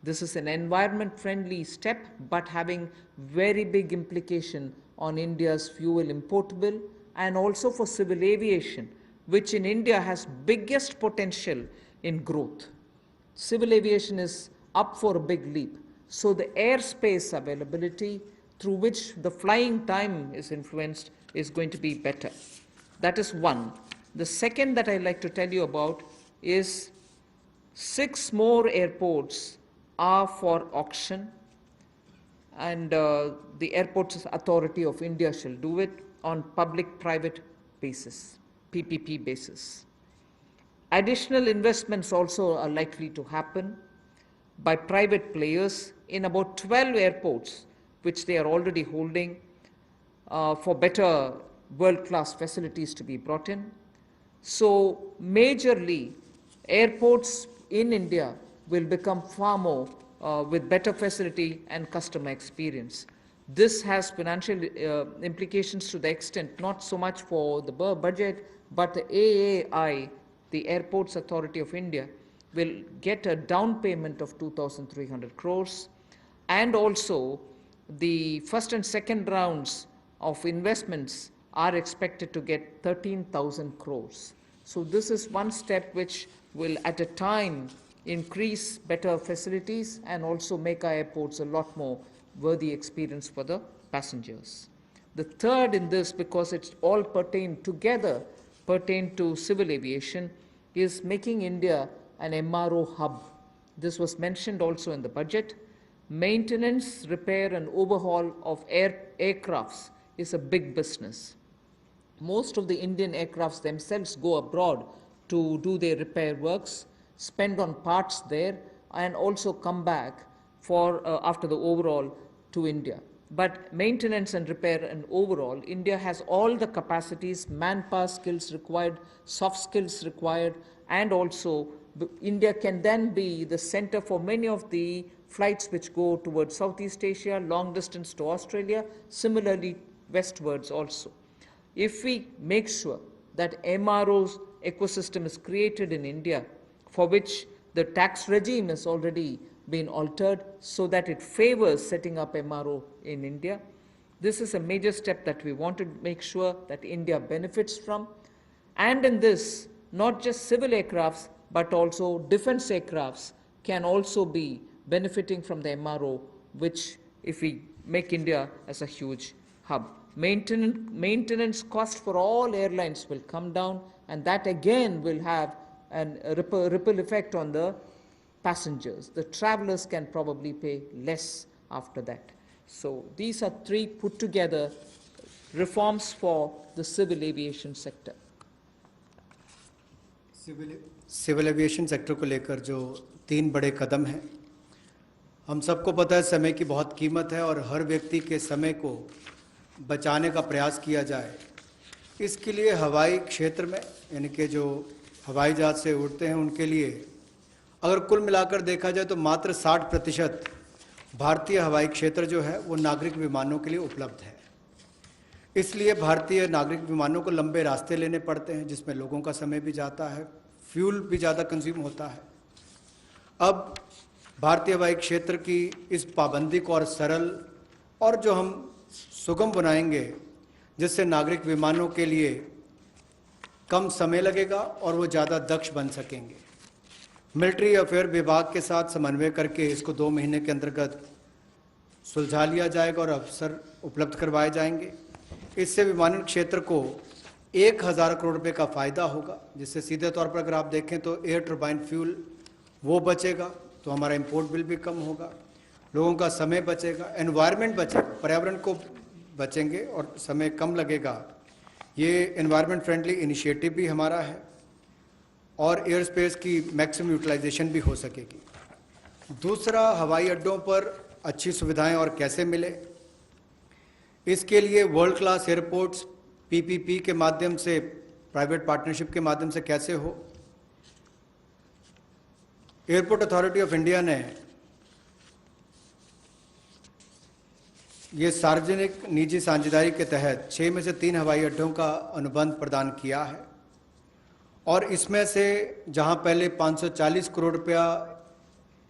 This is an environment-friendly step, but having very big implication on India's fuel importable, and also for civil aviation, which in India has biggest potential in growth. Civil aviation is up for a big leap. So the airspace availability through which the flying time is influenced is going to be better. That is one. The second that I'd like to tell you about is 6 more airports are for auction and the Airports Authority of India shall do it on public-private basis, PPP basis. Additional investments also are likely to happen by private players in about 12 airports, which they are already holding, for better world-class facilities to be brought in. So majorly, airports in India will become far more with better facility and customer experience. This has financial implications to the extent not so much for the budget, but the AAI, the Airports Authority of India, will get a down payment of 2,300 crores, and also the first and second rounds of investments are expected to get 13,000 crores. So this is one step which will at a time increase better facilities and also make our airports a lot more worthy experience for the passengers. The third in this, because it's all pertain to civil aviation, is making India an MRO hub. This was mentioned also in the budget. Maintenance, repair and overhaul of aircrafts is a big business. Most of the Indian aircrafts themselves go abroad to do their repair works, spend on parts there, and also come back for after the overhaul to India. But maintenance and repair and overall, India has all the capacities, manpower skills required, soft skills required, and also India can then be the center for many of the flights which go towards Southeast Asia, long distance to Australia, similarly westwards also. If we make sure that MRO's ecosystem is created in India, for which the tax regime has already been altered so that it favors setting up MRO in India, this is a major step that we want to make sure that India benefits from. And in this, not just civil aircrafts, but also defense aircrafts can also be benefiting from the MRO, which if we make India as a huge hub. Maintenance cost for all airlines will come down, and that again will have a ripple effect on the passengers. The travelers can probably pay less after that. So these are three put together reforms for the civil aviation sector. Civil aviation sector को लेकर जो 3 बड़े कदम हैं, हम सबको पता है समय की बहुत कीमत है और हर व्यक्ति के समय को बचाने का प्रयास किया जाए। इसके लिए हवाई क्षेत्र में, यानी कि जो हवाई जहाज से उड़ते हैं उनके लिए अगर कुल मिलाकर देखा जाए तो मात्र 60% भारतीय हवाई क्षेत्र जो है वो नागरिक विमानों के लिए उपलब्ध है। इसलिए भारतीय नागरिक विमानों को लंबे रास्ते लेने पड़ते हैं, जिसमें लोगों का समय भी जाता है, फ्यूल भी ज़्यादा कंज्यूम होता है। अब भारतीय हवाई क्षेत्र की इस पाबंदी को और सरल और जो हम सुगम बनाएंगे, जिससे नागरिक विमानों के लिए कम समय लगेगा और वो ज़्यादा दक्ष बन सकेंगे। मिलिट्री अफेयर विभाग के साथ समन्वय करके इसको 2 महीने के अंतर्गत सुलझा लिया जाएगा और अवसर उपलब्ध करवाए जाएंगे। इससे विमानन क्षेत्र को 1000 करोड़ रुपए का फ़ायदा होगा, जिससे सीधे तौर पर अगर आप देखें तो एयर टर्बाइन फ्यूल वो बचेगा, तो हमारा इंपोर्ट बिल भी कम होगा, लोगों का समय बचेगा, एनवायरनमेंट बचेगा, पर्यावरण को बचेंगे और समय कम लगेगा। ये एनवायरनमेंट फ्रेंडली इनिशिएटिव भी हमारा है और एयर स्पेस की मैक्सिमम यूटिलाइजेशन भी हो सकेगी। दूसरा, हवाई अड्डों पर अच्छी सुविधाएं और कैसे मिले, इसके लिए वर्ल्ड क्लास एयरपोर्ट्स पीपीपी के माध्यम से, प्राइवेट पार्टनरशिप के माध्यम से कैसे हो। एयरपोर्ट अथॉरिटी ऑफ इंडिया ने ये सार्वजनिक निजी साझेदारी के तहत 6 में से 3 हवाई अड्डों का अनुबंध प्रदान किया है और इसमें से जहां पहले 540 करोड़ रुपया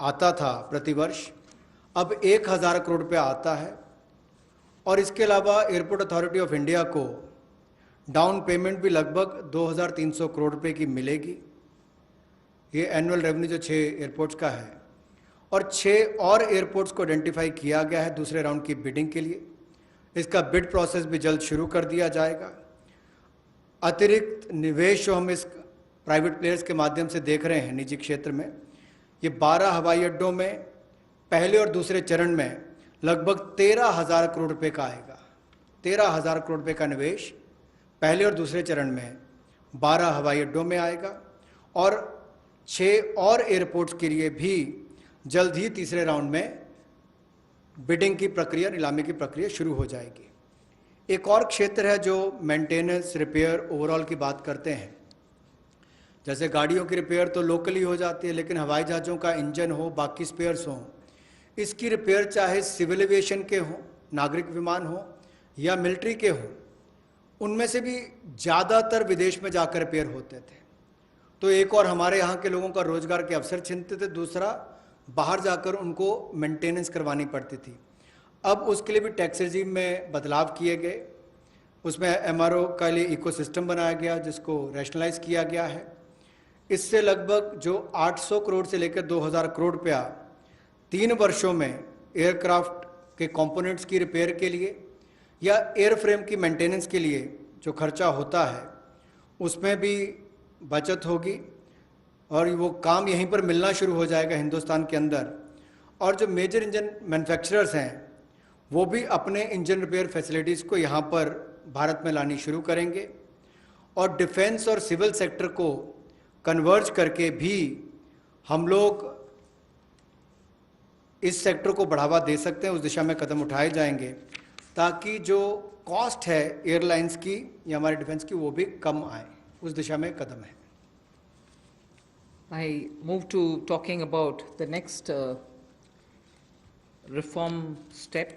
आता था प्रतिवर्ष, अब 1000 करोड़ रुपया आता है। और इसके अलावा एयरपोर्ट अथॉरिटी ऑफ इंडिया को डाउन पेमेंट भी लगभग 2300 करोड़ रुपए की मिलेगी। ये एनुअल रेवेन्यू जो 6 एयरपोर्ट्स का है, और 6 और एयरपोर्ट्स को आइडेंटिफाई किया गया है दूसरे राउंड की बिडिंग के लिए। इसका बिड प्रोसेस भी जल्द शुरू कर दिया जाएगा। अतिरिक्त निवेश जो हम इस प्राइवेट प्लेयर्स के माध्यम से देख रहे हैं निजी क्षेत्र में, ये 12 हवाई अड्डों में पहले और दूसरे चरण में लगभग 13,000 करोड़ रुपए का आएगा। 13,000 करोड़ रुपए का निवेश पहले और दूसरे चरण में 12 हवाई अड्डों में आएगा और 6 और एयरपोर्ट्स के लिए भी जल्द ही तीसरे राउंड में बिडिंग की प्रक्रिया, नीलामी की प्रक्रिया शुरू हो जाएगी। एक और क्षेत्र है जो मेंटेनेंस, रिपेयर, ओवरऑल की बात करते हैं। जैसे गाड़ियों की रिपेयर तो लोकली हो जाती है, लेकिन हवाई जहाज़ों का इंजन हो, बाकी स्पेयर्स हों, इसकी रिपेयर चाहे सिविल एविएशन के हों, नागरिक विमान हो या मिलिट्री के हों, उनमें से भी ज़्यादातर विदेश में जाकर रिपेयर होते थे। तो एक और हमारे यहाँ के लोगों का रोजगार के अवसर छिनते थे, दूसरा बाहर जाकर उनको मेंटेनेंस करवानी पड़ती थी। अब उसके लिए भी टैक्स रेजिम में बदलाव किए गए, उसमें एमआरओ का लिए इकोसिस्टम बनाया गया जिसको रैशनलाइज किया गया है। इससे लगभग जो 800 करोड़ से लेकर 2000 करोड़ रुपया 3 वर्षों में एयरक्राफ्ट के कंपोनेंट्स की रिपेयर के लिए या एयरफ्रेम की मेंटेनेंस के लिए जो खर्चा होता है उसमें भी बचत होगी और वो काम यहीं पर मिलना शुरू हो जाएगा हिंदुस्तान के अंदर। और जो मेजर इंजन मैन्युफैक्चरर्स हैं वो भी अपने इंजन रिपेयर फैसिलिटीज़ को यहाँ पर भारत में लानी शुरू करेंगे और डिफेंस और सिविल सेक्टर को कन्वर्ज करके भी हम लोग इस सेक्टर को बढ़ावा दे सकते हैं। उस दिशा में कदम उठाए जाएंगे ताकि जो कॉस्ट है एयरलाइंस की या हमारे डिफेंस की वो भी कम आए, उस दिशा में कदम है। I move to talking about the next reform step.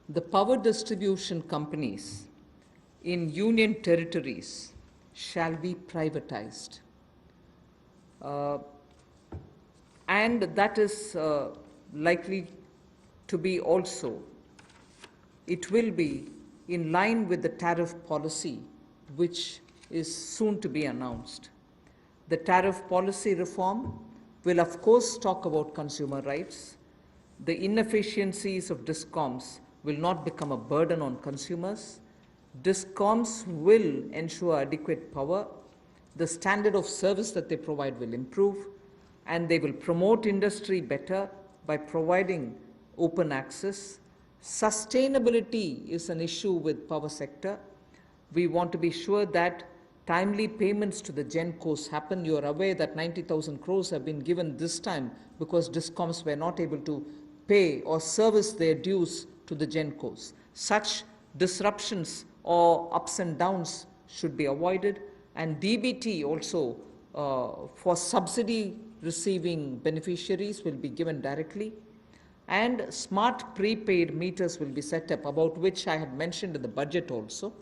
The power distribution companies in union territories shall be privatized. And that is likely to be also, it will be in line with the tariff policy which is soon to be announced. The tariff policy reform will of course talk about consumer rights. The inefficiencies of DISCOMs will not become a burden on consumers. DISCOMs will ensure adequate power. The standard of service that they provide will improve, and they will promote industry better by providing open access. Sustainability is an issue with power sector. We want to be sure that timely payments to the GENCOs happen. You are aware that 90,000 crores have been given this time because DISCOMs were not able to pay or service their dues to the GENCOs. Such disruptions or ups and downs should be avoided, and DBT also for subsidy receiving beneficiaries will be given directly, and smart prepaid meters will be set up, about which I had mentioned in the budget also.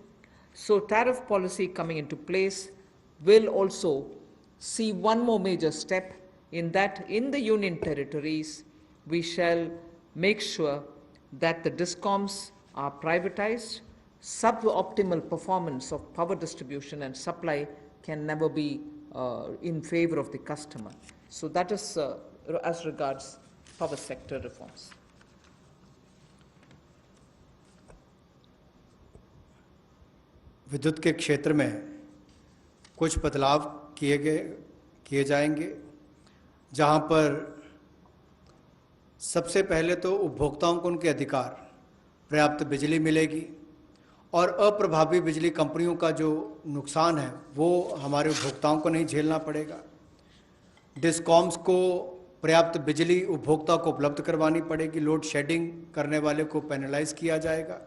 So tariff policy coming into place will also see one more major step, in that in the union territories we shall make sure that the DISCOMs are privatized. Suboptimal performance of power distribution and supply can never be in favor of the customer. So that is as regards power sector reforms. विद्युत के क्षेत्र में कुछ बदलाव किए जाएंगे, जहां पर सबसे पहले तो उपभोक्ताओं को उनके अधिकार, पर्याप्त बिजली मिलेगी और अप्रभावी बिजली कंपनियों का जो नुकसान है वो हमारे उपभोक्ताओं को नहीं झेलना पड़ेगा। डिस्कॉम्स को पर्याप्त बिजली उपभोक्ता को उपलब्ध करवानी पड़ेगी, लोड शेडिंग करने वाले को पेनलाइज किया जाएगा।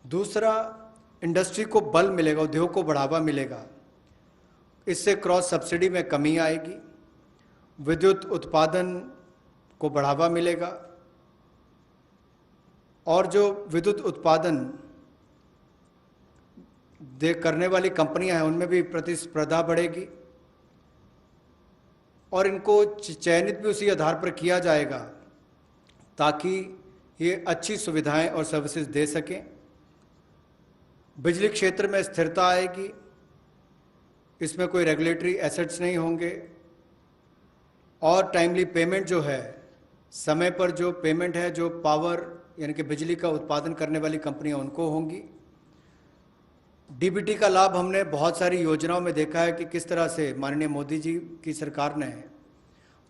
दूसरा, इंडस्ट्री को बल मिलेगा, उद्योग को बढ़ावा मिलेगा, इससे क्रॉस सब्सिडी में कमी आएगी, विद्युत उत्पादन को बढ़ावा मिलेगा और जो विद्युत उत्पादन करने वाली कंपनियां हैं उनमें भी प्रतिस्पर्धा बढ़ेगी और इनको चयनित भी उसी आधार पर किया जाएगा ताकि ये अच्छी सुविधाएं और सर्विसेज दे सकें। बिजली क्षेत्र में स्थिरता आएगी, इसमें कोई रेगुलेटरी एसेट्स नहीं होंगे और टाइमली पेमेंट जो है, समय पर जो पेमेंट है, जो पावर यानी कि बिजली का उत्पादन करने वाली कंपनियां उनको होंगी। डीबीटी का लाभ हमने बहुत सारी योजनाओं में देखा है कि किस तरह से माननीय मोदी जी की सरकार ने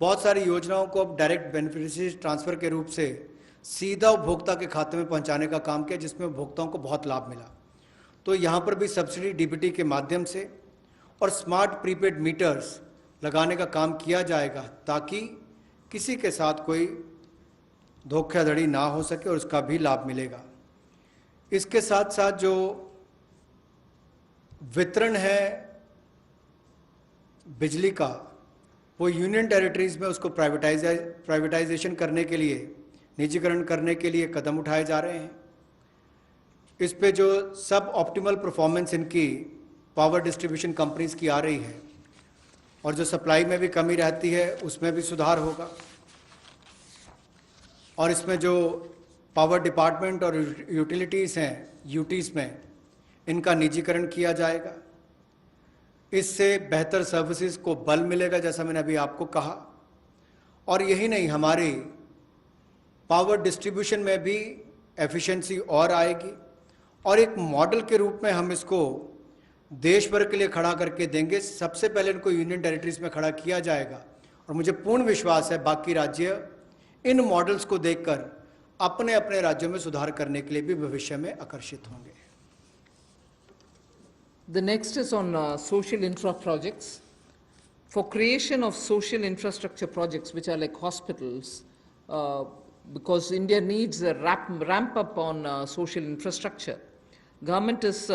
बहुत सारी योजनाओं को अब डायरेक्ट बेनिफिशियरी ट्रांसफ़र के रूप से सीधा उपभोक्ता के खाते में पहुंचाने का काम किया, जिसमें उपभोक्ताओं को बहुत लाभ मिला। तो यहाँ पर भी सब्सिडी डीबीटी के माध्यम से और स्मार्ट प्रीपेड मीटर्स लगाने का काम किया जाएगा, ताकि किसी के साथ कोई धोखाधड़ी ना हो सके और उसका भी लाभ मिलेगा। इसके साथ साथ जो वितरण है बिजली का, वो यूनियन टेरिटरीज में उसको प्राइवेटाइजेशन करने के लिए, निजीकरण करने के लिए कदम उठाए जा रहे हैं। इस पे जो सब ऑप्टिमल परफॉर्मेंस इनकी पावर डिस्ट्रीब्यूशन कंपनीज की आ रही है और जो सप्लाई में भी कमी रहती है उसमें भी सुधार होगा। और इसमें जो पावर डिपार्टमेंट और यूटिलिटीज़ हैं, यूटीज़ में, इनका निजीकरण किया जाएगा। इससे बेहतर सर्विसेज को बल मिलेगा, जैसा मैंने अभी आपको कहा। और यही नहीं, हमारी पावर डिस्ट्रीब्यूशन में भी एफिशिएंसी और आएगी और एक मॉडल के रूप में हम इसको देश भर के लिए खड़ा करके देंगे। सबसे पहले इनको यूनियन टेरिटरीज में खड़ा किया जाएगा और मुझे पूर्ण विश्वास है बाकी राज्य इन मॉडल्स को देखकर अपने अपने राज्यों में सुधार करने के लिए भी भविष्य में आकर्षित होंगे। The next is on social infra projects. For creation of social infrastructure projects, which are like hospitals, because India needs a ramp up on social infrastructure, government has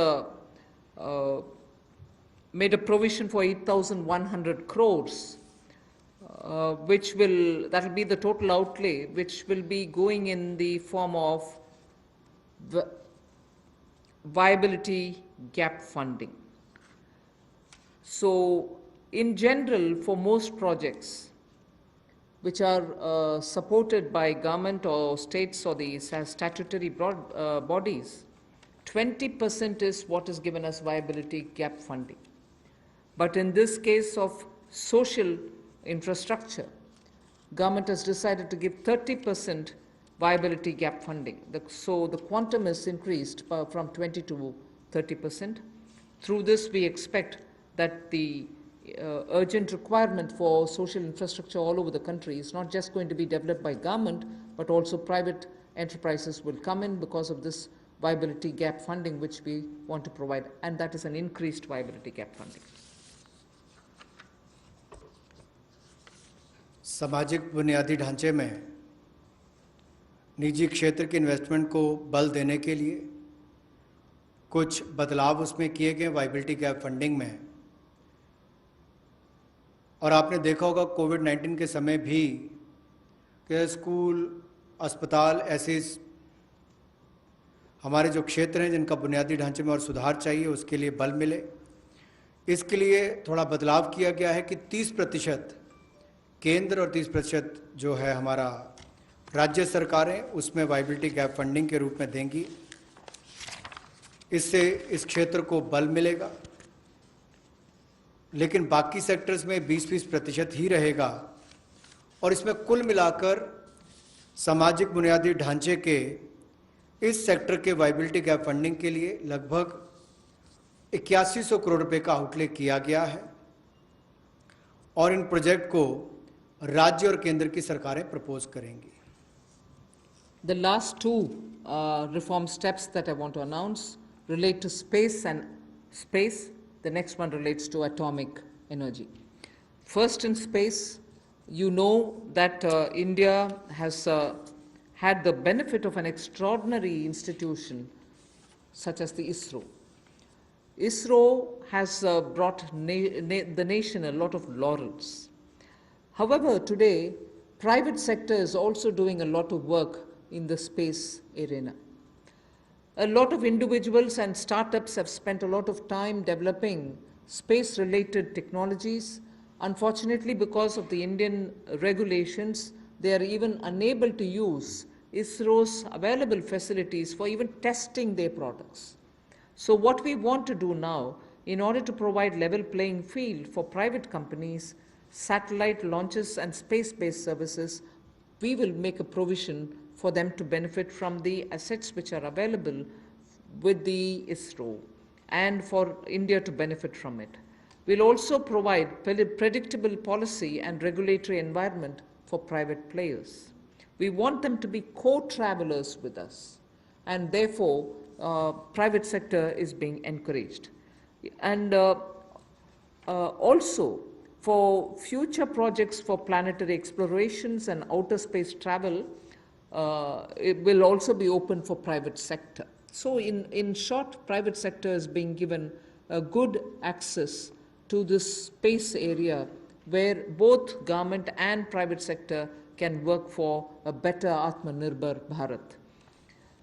made a provision for 8,100 crores, that will be the total outlay, which will be going in the form of viability gap funding. So, in general, for most projects which are supported by government or states or the statutory bodies, 20% is what is given as viability gap funding. But in this case of social infrastructure, government has decided to give 30% viability gap funding. So the quantum is increased from 20 to 30%. Through this, we expect that the urgent requirement for social infrastructure all over the country is not just going to be developed by government, but also private enterprises will come in because of this viability gap funding which we want to provide, and that is an increased viability gap funding. सामाजिक बुनियादी ढांचे में निजी क्षेत्र के investment को बल देने के लिए कुछ बदलाव उसमें किए गए वायबिलिटी गैप फंडिंग में। और आपने देखा होगा कोविड-19 के समय भी कि स्कूल, अस्पताल, ऐसे हमारे जो क्षेत्र हैं जिनका बुनियादी ढांचे में और सुधार चाहिए, उसके लिए बल मिले। इसके लिए थोड़ा बदलाव किया गया है कि 30% केंद्र और 30% जो है हमारा राज्य सरकारें उसमें वायबिलिटी गैप फंडिंग के रूप में देंगी। इससे इस क्षेत्र को बल मिलेगा, लेकिन बाकी सेक्टर्स में 20-20% ही रहेगा। और इसमें कुल मिलाकर सामाजिक बुनियादी ढांचे के इस सेक्टर के वायबिलिटी गैप फंडिंग के लिए लगभग 8100 करोड़ रुपए का आउटले किया गया है और इन प्रोजेक्ट को राज्य और केंद्र की सरकारें प्रपोज करेंगी। The last two reform steps that I want to announce relate to space and space. The next one relates to atomic energy. First, in space, you know that India has had the benefit of an extraordinary institution such as the ISRO. ISRO has brought the nation a lot of laurels. However, today, private sector is also doing a lot of work in the space arena. A lot of individuals and startups have spent a lot of time developing space-related technologies. Unfortunately, because of the Indian regulations, they are even unable to use ISRO's available facilities for even testing their products. So what we want to do now, in order to provide level playing field for private companies, satellite launches and space-based services, we will make a provision for them to benefit from the assets which are available with the ISRO and for India to benefit from it. We'll also provide predictable policy and regulatory environment for private players. We want them to be co-travelers with us, and therefore private sector is being encouraged. And also, for future projects for planetary explorations and outer space travel, it will also be open for private sector. So in short, private sector is being given a good access to this space area where both government and private sector can work for a better Atmanirbhar Bharat.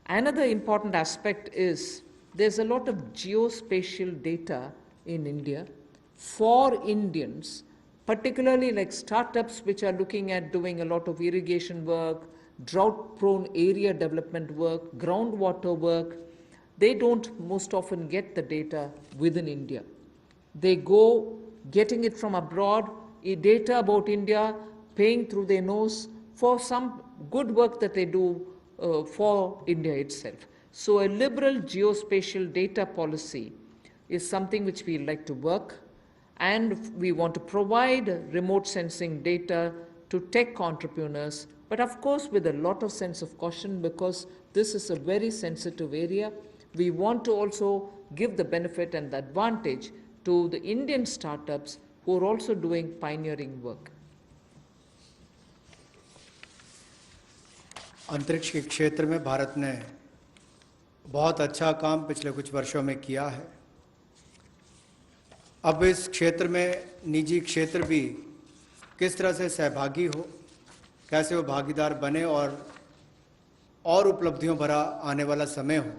Another important aspect is there's a lot of geospatial data in India for Indians, particularly like startups which are looking at doing a lot of irrigation work, drought-prone area development work, groundwater work. They don't most often get the data within India. They go getting it from abroad, data about India, paying through their nose for some good work that they do for India itself. So a liberal geospatial data policy is something which we like to work, and we want to provide remote sensing data to tech entrepreneurs, but of course with a lot of sense of caution, because this is a very sensitive area. We want to also give the benefit and the advantage to the Indian startups who are also doing pioneering work. अंतरिक्ष के क्षेत्र में भारत ने बहुत अच्छा काम पिछले कुछ वर्षों में किया है। अब इस क्षेत्र में निजी क्षेत्र भी किस तरह से सहभागी हो, कैसे वो भागीदार बने और उपलब्धियों भरा आने वाला समय हो,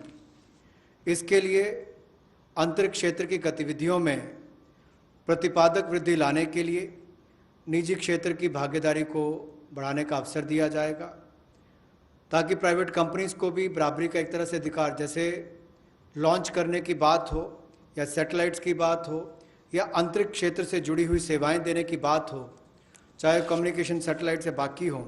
इसके लिए अंतरिक्ष क्षेत्र की गतिविधियों में प्रतिपादक वृद्धि लाने के लिए निजी क्षेत्र की भागीदारी को बढ़ाने का अवसर दिया जाएगा, ताकि प्राइवेट कंपनीज को भी बराबरी का एक तरह से अधिकार, जैसे लॉन्च करने की बात हो या सैटेलाइट्स की बात हो या अंतरिक्ष क्षेत्र से जुड़ी हुई सेवाएं देने की बात हो, चाहे कम्युनिकेशन सैटेलाइट से बाकी हो,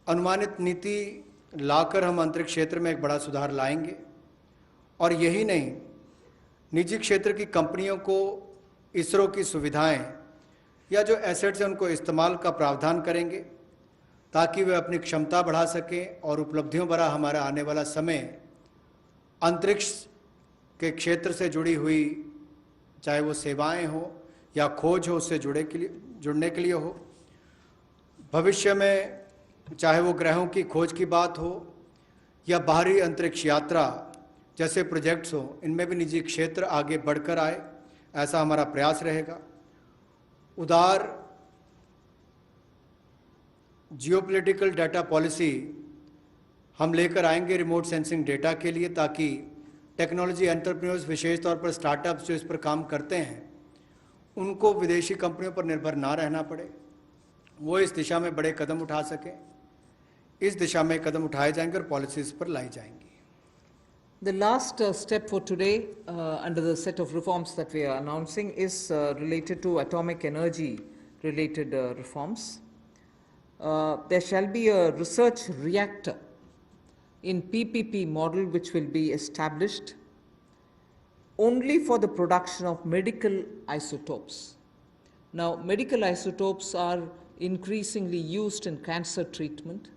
अनुमानित नीति लाकर हम अंतरिक्ष क्षेत्र में एक बड़ा सुधार लाएंगे। और यही नहीं, निजी क्षेत्र की कंपनियों को इसरो की सुविधाएं या जो एसेट्स हैं उनको इस्तेमाल का प्रावधान करेंगे, ताकि वे अपनी क्षमता बढ़ा सकें और उपलब्धियों भरा हमारा आने वाला समय अंतरिक्ष के क्षेत्र से जुड़ी हुई, चाहे वो सेवाएं हो या खोज हो, उससे जुड़ने के लिए हो। भविष्य में चाहे वो ग्रहों की खोज की बात हो या बाहरी अंतरिक्ष यात्रा जैसे प्रोजेक्ट्स हो, इनमें भी निजी क्षेत्र आगे बढ़कर आए, ऐसा हमारा प्रयास रहेगा। उदार जियोपॉलिटिकल डाटा पॉलिसी हम लेकर आएंगे रिमोट सेंसिंग डेटा के लिए, ताकि टेक्नोलॉजी एंटरप्रेन्योर्स, विशेष तौर पर स्टार्टअप्स जो इस पर काम करते हैं, उनको विदेशी कंपनियों पर निर्भर ना रहना पड़े, वो इस दिशा में बड़े कदम उठा सकें। इस दिशा में कदम उठाए जाएंगे और पॉलिसीज पर लाई जाएंगी। The last step for today under the set of reforms that we are announcing is related to atomic energy related reforms. There shall be a research reactor in PPP model which will be established only for the production of medical isotopes. Now, medical isotopes are increasingly used in cancer treatment.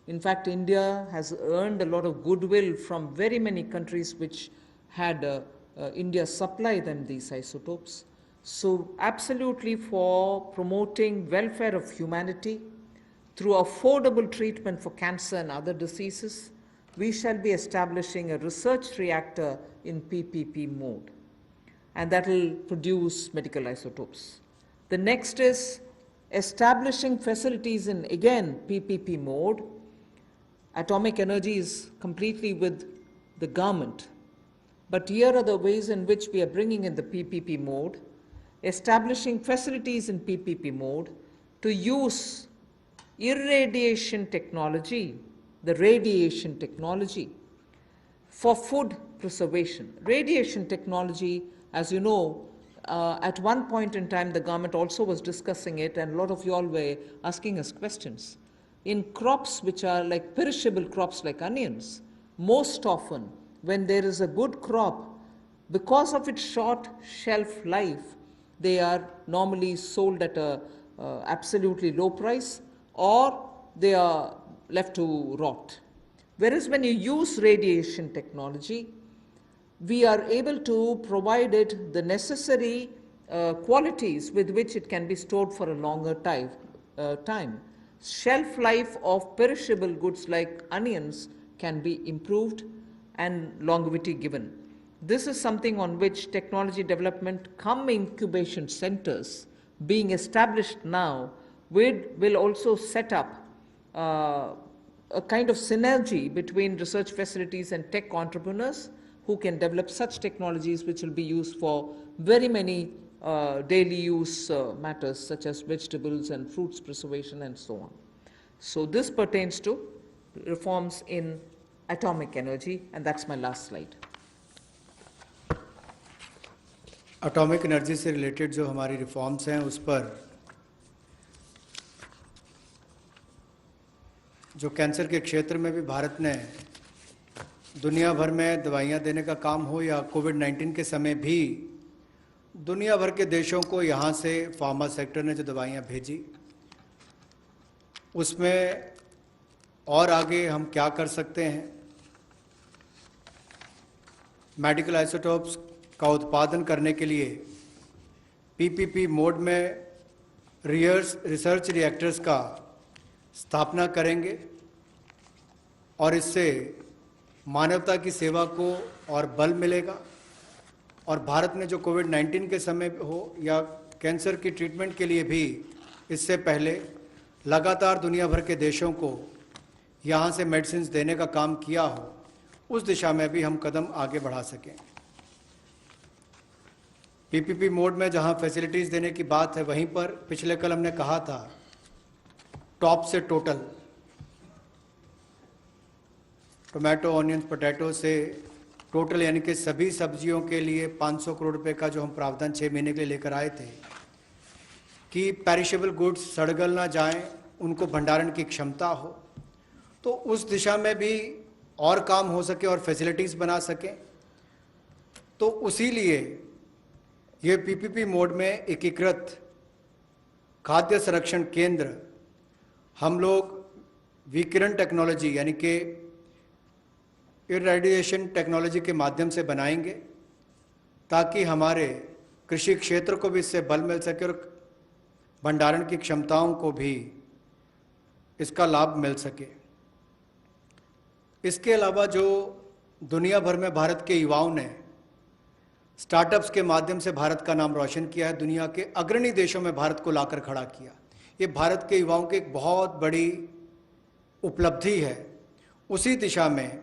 In fact, India has earned a lot of goodwill from very many countries which had India supply them these isotopes. So absolutely for promoting welfare of humanity through affordable treatment for cancer and other diseases, we shall be establishing a research reactor in PPP mode, and that will produce medical isotopes. The next is establishing facilities in, again, PPP mode. Atomic energy is completely with the government, but here are the ways in which we are bringing in the PPP mode, establishing facilities in PPP mode to use irradiation technology, the radiation technology, for food preservation. Radiation technology, as you know, at one point in time the government also was discussing it, and a lot of you all were asking us questions. In crops which are like perishable crops like onions, most often when there is a good crop, because of its short shelf life, they are normally sold at a absolutely low price, or they are left to rot. Whereas when you use radiation technology, we are able to provide it the necessary qualities with which it can be stored for a longer time. Shelf life of perishable goods like onions can be improved and longevity given. This is something on which technology development cum incubation centers being established now will also set up a kind of synergy between research facilities and tech entrepreneurs who can develop such technologies which will be used for very many daily use matters such as vegetables and fruits preservation and so on. So this pertains to reforms in atomic energy, and that's my last slide. Atomic energy से related जो हमारी reforms हैं उस पर जो cancer के क्षेत्र में भी भारत ने दुनिया भर में दवाइयाँ देने का काम हो या कोविड-19 के समय भी दुनिया भर के देशों को यहाँ से फार्मा सेक्टर ने जो दवाइयाँ भेजी उसमें और आगे हम क्या कर सकते हैं, मेडिकल आइसोटोप्स का उत्पादन करने के लिए पीपीपी मोड में रिसर्च रिएक्टर्स का स्थापना करेंगे और इससे मानवता की सेवा को और बल मिलेगा। और भारत ने जो कोविड-19 के समय हो या कैंसर की ट्रीटमेंट के लिए भी इससे पहले लगातार दुनिया भर के देशों को यहाँ से मेडिसिन देने का काम किया हो, उस दिशा में भी हम कदम आगे बढ़ा सकें। पीपीपी मोड में जहाँ फैसिलिटीज़ देने की बात है, वहीं पर पिछले कल हमने कहा था टॉप से टोटल, टोमेटो, ऑनियन, पोटैटो से टोटल यानी कि सभी सब्जियों के लिए 500 करोड़ रुपए का जो हम प्रावधान 6 महीने के लिए लेकर आए थे कि पेरिशेबल गुड्स सड़गल ना जाएं, उनको भंडारण की क्षमता हो, तो उस दिशा में भी और काम हो सके और फैसिलिटीज़ बना सकें। तो उसी लिए ये पीपीपी मोड में एकीकृत खाद्य संरक्षण केंद्र हम लोग विकिरण टेक्नोलॉजी यानी कि इरेडिएशन टेक्नोलॉजी के माध्यम से बनाएंगे ताकि हमारे कृषि क्षेत्र को भी इससे बल मिल सके और भंडारण की क्षमताओं को भी इसका लाभ मिल सके। इसके अलावा जो दुनिया भर में भारत के युवाओं ने स्टार्टअप्स के माध्यम से भारत का नाम रोशन किया है, दुनिया के अग्रणी देशों में भारत को लाकर खड़ा किया, ये भारत के युवाओं की एक बहुत बड़ी उपलब्धि है। उसी दिशा में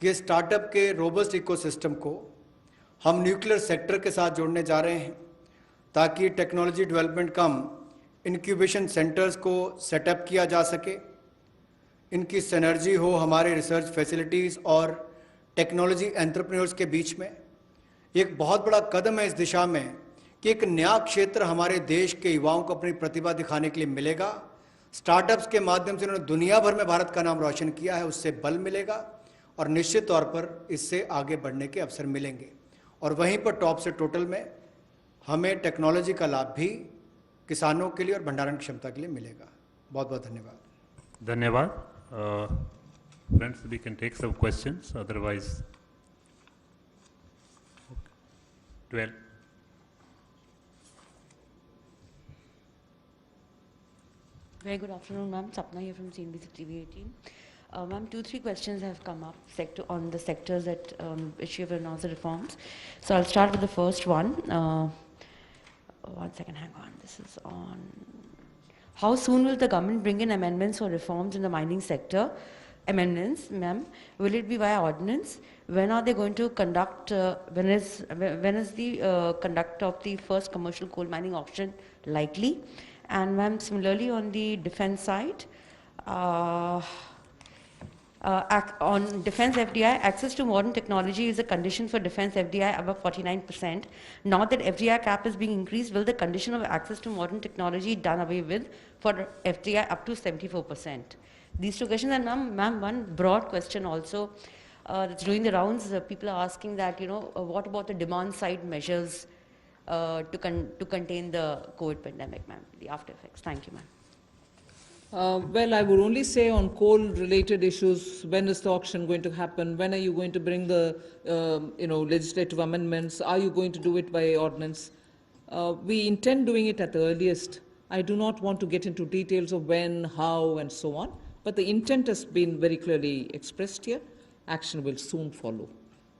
ये स्टार्टअप के रोबस्ट इकोसिस्टम को हम न्यूक्लियर सेक्टर के साथ जोड़ने जा रहे हैं ताकि टेक्नोलॉजी डेवलपमेंट कम इंक्यूबेशन सेंटर्स को सेटअप किया जा सके, इनकी सिनर्जी हो हमारे रिसर्च फैसिलिटीज़ और टेक्नोलॉजी एंटरप्रेन्योर्स के बीच में। एक बहुत बड़ा कदम है इस दिशा में कि एक नया क्षेत्र हमारे देश के युवाओं को अपनी प्रतिभा दिखाने के लिए मिलेगा। स्टार्टअप्स के माध्यम से उन्होंने दुनिया भर में भारत का नाम रोशन किया है, उससे बल मिलेगा और निश्चित तौर पर इससे आगे बढ़ने के अवसर मिलेंगे। और वहीं पर टॉप से टोटल में हमें टेक्नोलॉजी का लाभ भी किसानों के लिए और भंडारण क्षमता के लिए मिलेगा। बहुत बहुत धन्यवाद। धन्यवाद। Friends, we can take some questions, otherwise 12. Very good afternoon, ma'am. Sapna here from CNBC TV 18. Ma'am, 2-3 questions have come up on the sectors that which you have announced the reforms. So I'll start with the first one. 1 second, hang on. This is on. How soon will the government bring in amendments or reforms in the mining sector? Amendments, ma'am. Will it be via ordinance? When are they going to conduct? When is the conduct of the first commercial coal mining auction likely? And ma'am, similarly on the defense side, on defense FDI, access to modern technology is a condition for defense FDI above 49%. Now that FDI cap is being increased, will the condition of access to modern technology done away with for FDI up to 74%? These two questions. And ma'am, one broad question also that's doing the rounds. People are asking that, what about the demand side measures to contain the COVID pandemic, ma'am, the after effects? Thank you, ma'am. Well, I would only say on coal-related issues, when is the auction going to happen? When are you going to bring the, legislative amendments? Are you going to do it by ordinance? We intend doing it at the earliest. I do not want to get into details of when, how, and so on, but the intent has been very clearly expressed here. Action will soon follow.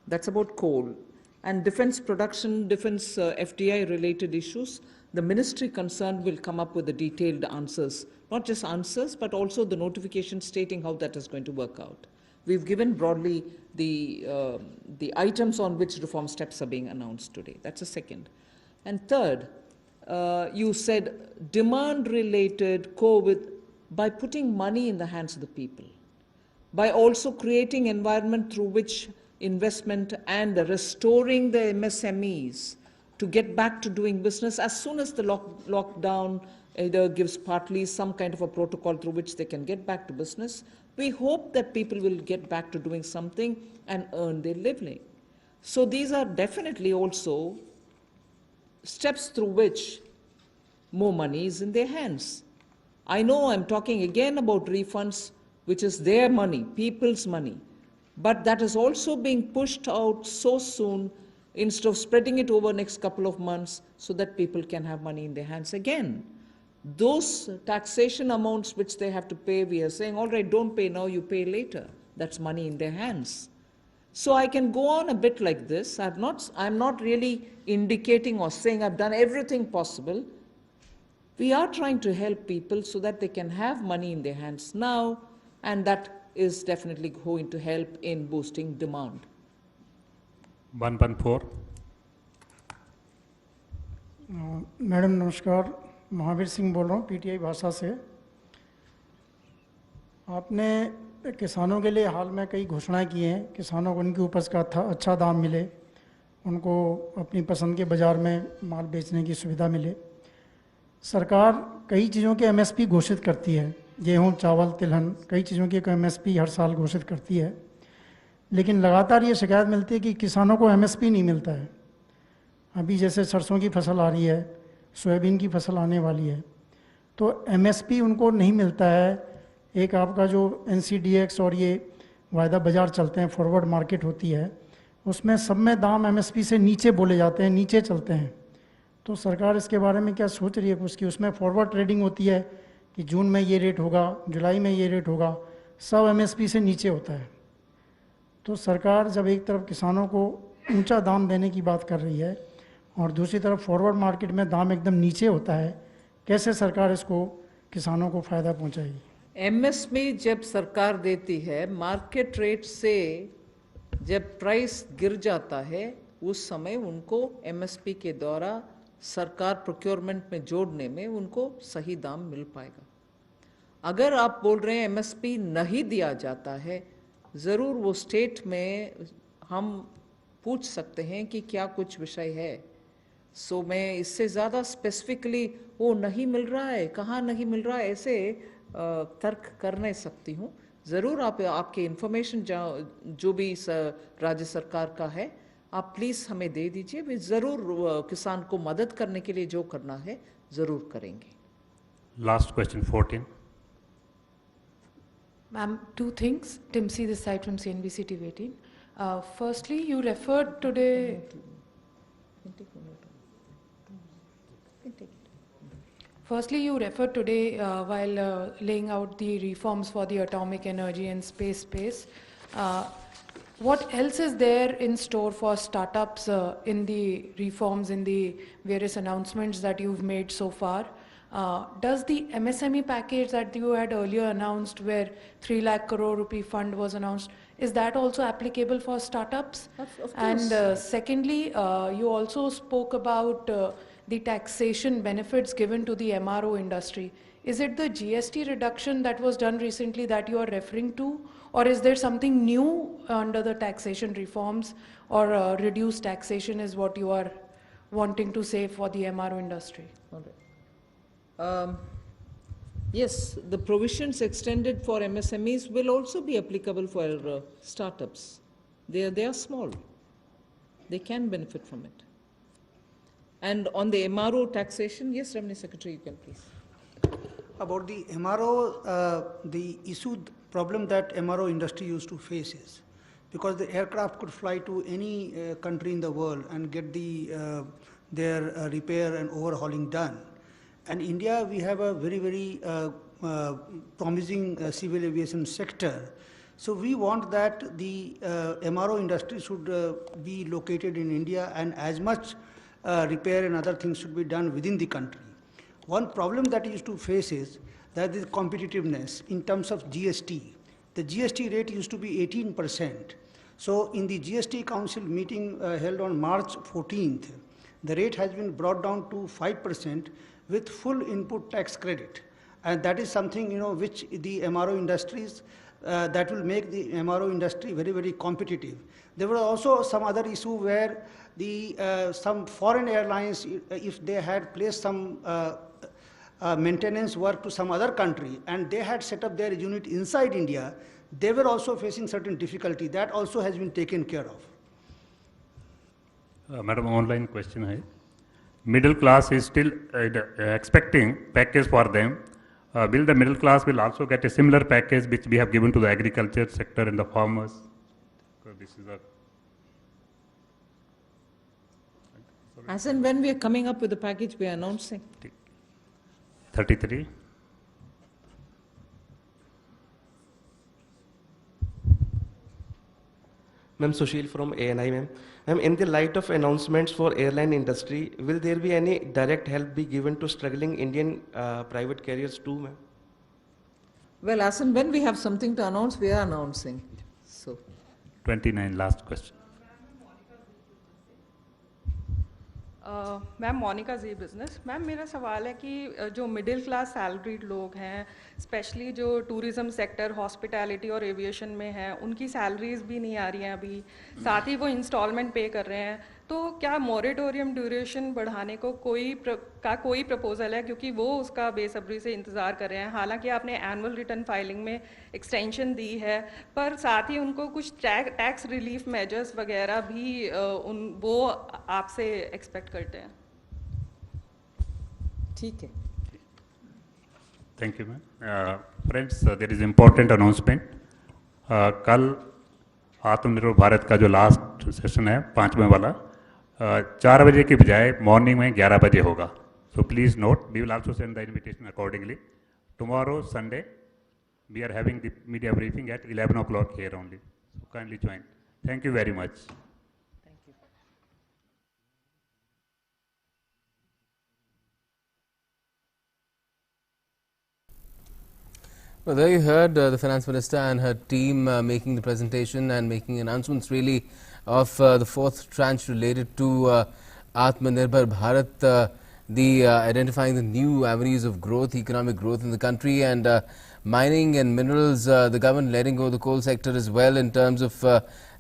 That's about coal. And defense production, defense FDI-related issues, the ministry concerned will come up with the detailed answers. Not just answers, but also the notification stating how that is going to work out. We've given broadly the items on which reform steps are being announced today. That's a second. And third, you said demand-related COVID by putting money in the hands of the people, by also creating environment through which investment and restoring the MSMEs to get back to doing business as soon as the lockdown either gives partly some kind of a protocol through which they can get back to business. We hope that people will get back to doing something and earn their living. So these are definitely also steps through which more money is in their hands. I know I'm talking again about refunds, which is their money, people's money, but that is also being pushed out so soon instead of spreading it over the next couple of months so that people can have money in their hands again. Those taxation amounts which they have to pay, we are saying, all right, don't pay now, you pay later. That's money in their hands. So I can go on a bit like this. I'm not really indicating or saying I've done everything possible. We are trying to help people so that they can have money in their hands now, and that is definitely going to help in boosting demand. 114. Madam नमस्कार, महावीर सिंह बोल रहा हूँ PTI भाषा से। आपने किसानों के लिए हाल में कई घोषणाएं की हैं, किसानों को उनकी उपज का अच्छा दाम मिले, उनको अपनी पसंद के बाज़ार में माल बेचने की सुविधा मिले। सरकार कई चीज़ों के एमएसपी घोषित करती है, गेहूँ, चावल, तिलहन, कई चीज़ों की एमएसपी हर साल घोषित करती है, लेकिन लगातार ये शिकायत मिलती है कि किसानों को एमएसपी नहीं मिलता है। अभी जैसे सरसों की फसल आ रही है, सोयाबीन की फसल आने वाली है, तो एमएसपी उनको नहीं मिलता है। एक आपका जो एनसीडीएक्स और ये वायदा बाज़ार चलते हैं, फॉरवर्ड मार्केट होती है, उसमें सब में दाम एमएसपी से नीचे बोले जाते हैं, नीचे चलते हैं। तो सरकार इसके बारे में क्या सोच रही है कुछ, कि उसमें फॉरवर्ड ट्रेडिंग होती है कि जून में ये रेट होगा, जुलाई में ये रेट होगा, सब एमएसपी से नीचे होता है। तो सरकार जब एक तरफ किसानों को ऊंचा दाम देने की बात कर रही है और दूसरी तरफ फॉरवर्ड मार्केट में दाम एकदम नीचे होता है, कैसे सरकार इसको किसानों को फ़ायदा पहुंचाएगी? एमएसपी जब सरकार देती है, मार्केट रेट से जब प्राइस गिर जाता है, उस समय उनको एमएसपी के द्वारा सरकार प्रोक्योरमेंट में जोड़ने में उनको सही दाम मिल पाएगा। अगर आप बोल रहे हैं एमएसपी नहीं दिया जाता है, ज़रूर वो स्टेट में हम पूछ सकते हैं कि क्या कुछ विषय है। सो मैं इससे ज़्यादा स्पेसिफिकली वो नहीं मिल रहा है, कहाँ नहीं मिल रहा है, ऐसे तर्क कर नहीं सकती हूँ। ज़रूर आपके इन्फॉर्मेशन जो भी राज्य सरकार का है, आप प्लीज़ हमें दे दीजिए। वे ज़रूर किसान को मदद करने के लिए जो करना है ज़रूर करेंगे। Last question 14. Ma'am, two things. Timsi this side from CNBC TV 18. Firstly, you referred today. Firstly, you referred today while laying out the reforms for the atomic energy and space. What else is there in store for startups in the reforms, in the various announcements that you've made so far? Does the MSME package that you had earlier announced, where 3 lakh crore rupee fund was announced, is that also applicable for startups? Of course. And secondly, you also spoke about the taxation benefits given to the MRO industry. Is it the GST reduction that was done recently that you are referring to? Or is there something new under the taxation reforms, or reduced taxation is what you are wanting to say for the MRO industry? All right. Yes, the provisions extended for MSMEs will also be applicable for startups. They are small. They can benefit from it. And on the MRO taxation, yes, Revenue Secretary, you can please. about the MRO, the problem that MRO industry used to face is, because the aircraft could fly to any country in the world and get their repair and overhauling done. And India, we have a very promising civil aviation sector. So we want that the MRO industry should be located in India, and as much repair and other things should be done within the country. One problem that we used to face is that the competitiveness in terms of GST. The GST rate used to be 18%. So in the GST Council meeting held on March 14th, the rate has been brought down to 5% with full input tax credit. And that is something, which the MRO industries, that will make the MRO industry very competitive. There were also some other issue where some foreign airlines, if they had placed some maintenance work to some other country and they had set up their unit inside India, they were also facing certain difficulty. That also has been taken care of. Madam, online question hai. Middle class is still expecting package for them. Will the middle class will also get a similar package which we have given to the agriculture sector and the farmers? This is a As and when we are coming up with the package, we are announcing. 33. Ma'am, Sushil from ANI, ma'am. Ma'am, in the light of announcements for airline industry, will there be any direct help be given to struggling Indian private carriers too, ma'am? Well, as and when we have something to announce, we are announcing. So 29, last question. Ma'am Monika ji business ma'am मेरा सवाल है कि जो middle class salaried लोग हैं specially जो tourism sector hospitality और aviation में हैं उनकी सैलरीज भी नहीं आ रही हैं अभी साथ ही वो इंस्टॉलमेंट पे कर रहे हैं तो क्या मॉरेटोरियम ड्यूरेशन बढ़ाने को कोई प्रपोजल है क्योंकि वो उसका बेसब्री से इंतज़ार कर रहे हैं हालांकि आपने एनुअल रिटर्न फाइलिंग में एक्सटेंशन दी है पर साथ ही उनको कुछ टैक्स रिलीफ मेजर्स वगैरह भी वो आपसे एक्सपेक्ट करते हैं ठीक है thank you ma'am friends there is important announcement कल आत्मनिर्भर भारत का जो लास्ट सेशन है 5वें वाला 4 बजे की बजाय मॉर्निंग में 11 बजे होगा so please note we will also send the invitation accordingly tomorrow Sunday we are having the media briefing at 11 o'clock here only so kindly join thank you very much thank you Well, there you heard the Finance Minister and her team making the presentation and making announcements really of the fourth tranche related to Atmanirbhar Bharat, identifying the new avenues of growth, economic growth in the country, and mining and minerals, the government letting go the coal sector as well in terms of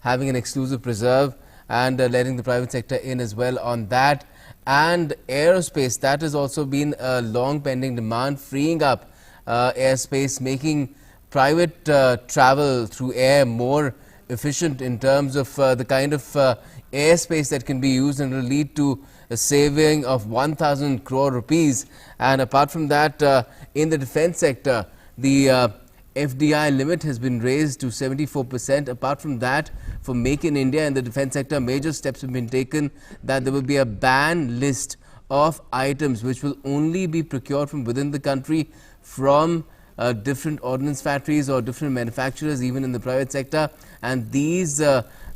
having an exclusive preserve and letting the private sector in as well on that. And aerospace, that has also been a long pending demand, freeing up airspace, making private travel through air more efficient in terms of the kind of airspace that can be used, and will lead to a saving of 1,000 crore rupees. And apart from that, in the defense sector, the FDI limit has been raised to 74%. Apart from that, for Make in India and the defense sector, major steps have been taken that there will be a ban list of items which will only be procured from within the country from different ordnance factories or different manufacturers, even in the private sector. And these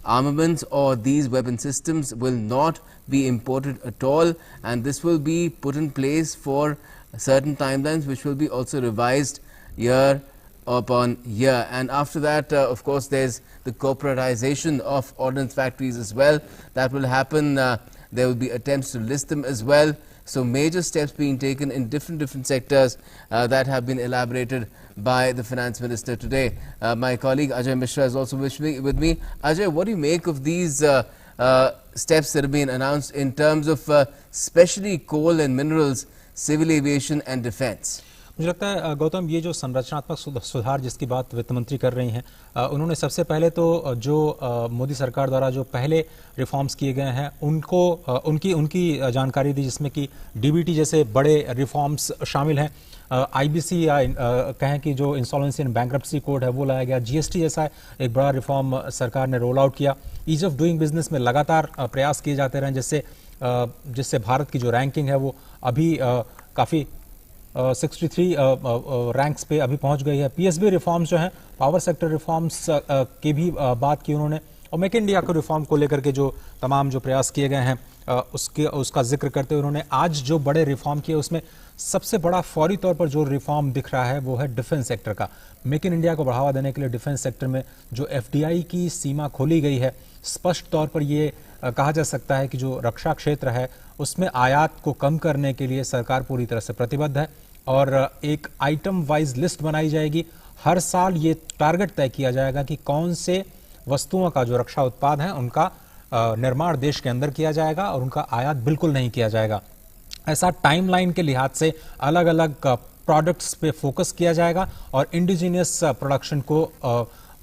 armaments or these weapon systems will not be imported at all, and this will be put in place for certain timelines which will be also revised year upon year. And after that, of course, there's the corporatization of ordnance factories as well. That will happen. There will be attempts to list them as well. So major steps being taken in different sectors that have been elaborated by the Finance Minister today. My colleague Ajay Mishra is also with me. Ajay, what do you make of these steps that have been announced in terms of especially coal and minerals, civil aviation and defence? मुझे लगता है गौतम, ये जो संरचनात्मक सुधार जिसकी बात वित्त मंत्री कर रही हैं, उन्होंने सबसे पहले तो जो मोदी सरकार द्वारा जो पहले रिफॉर्म्स किए गए हैं उनको उनकी जानकारी दी, जिसमें कि डीबीटी जैसे बड़े रिफॉर्म्स शामिल हैं। आईबीसी या कहें कि जो इंसॉल्वेंसी एंड बैंक्रप्सी कोड है वो लाया गया। जीएसटी जैसा एक बड़ा रिफॉर्म सरकार ने रोल आउट किया। ईज ऑफ डूइंग बिजनेस में लगातार प्रयास किए जाते रहे, जिससे भारत की जो रैंकिंग है वो अभी काफ़ी 63 रैंक्स पे अभी पहुंच गई है। पीएसबी रिफॉर्म्स जो हैं, पावर सेक्टर रिफॉर्म्स की भी बात की उन्होंने, और मेक इन इंडिया को रिफॉर्म को लेकर के जो तमाम जो प्रयास किए गए हैं उसका जिक्र करते हुए उन्होंने आज जो बड़े रिफॉर्म किए उसमें सबसे बड़ा फौरी तौर पर जो रिफॉर्म दिख रहा है वो है डिफेंस सेक्टर का। मेक इन इंडिया को बढ़ावा देने के लिए डिफेंस सेक्टर में जो एफडीआई की सीमा खोली गई है, स्पष्ट तौर पर ये कहा जा सकता है कि जो रक्षा क्षेत्र है उसमें आयात को कम करने के लिए सरकार पूरी तरह से प्रतिबद्ध है और एक आइटम वाइज लिस्ट बनाई जाएगी। हर साल ये टारगेट तय किया जाएगा कि कौन से वस्तुओं का जो रक्षा उत्पाद है उनका निर्माण देश के अंदर किया जाएगा और उनका आयात बिल्कुल नहीं किया जाएगा। ऐसा टाइमलाइन के लिहाज से अलग अलग प्रोडक्ट्स पे फोकस किया जाएगा और इंडिजिनियस प्रोडक्शन को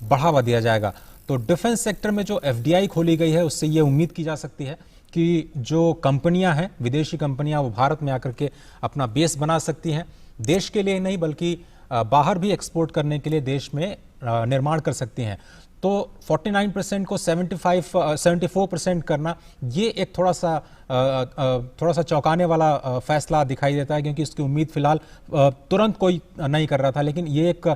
बढ़ावा दिया जाएगा। तो डिफेंस सेक्टर में जो एफडीआई खोली गई है उससे ये उम्मीद की जा सकती है कि जो कंपनियां हैं, विदेशी कंपनियां, वो भारत में आकर के अपना बेस बना सकती हैं। देश के लिए नहीं बल्कि बाहर भी एक्सपोर्ट करने के लिए देश में निर्माण कर सकती हैं। तो 49% को 74% करना ये एक थोड़ा सा चौंकाने वाला फैसला दिखाई देता है, क्योंकि इसकी उम्मीद फिलहाल तुरंत कोई नहीं कर रहा था। लेकिन ये एक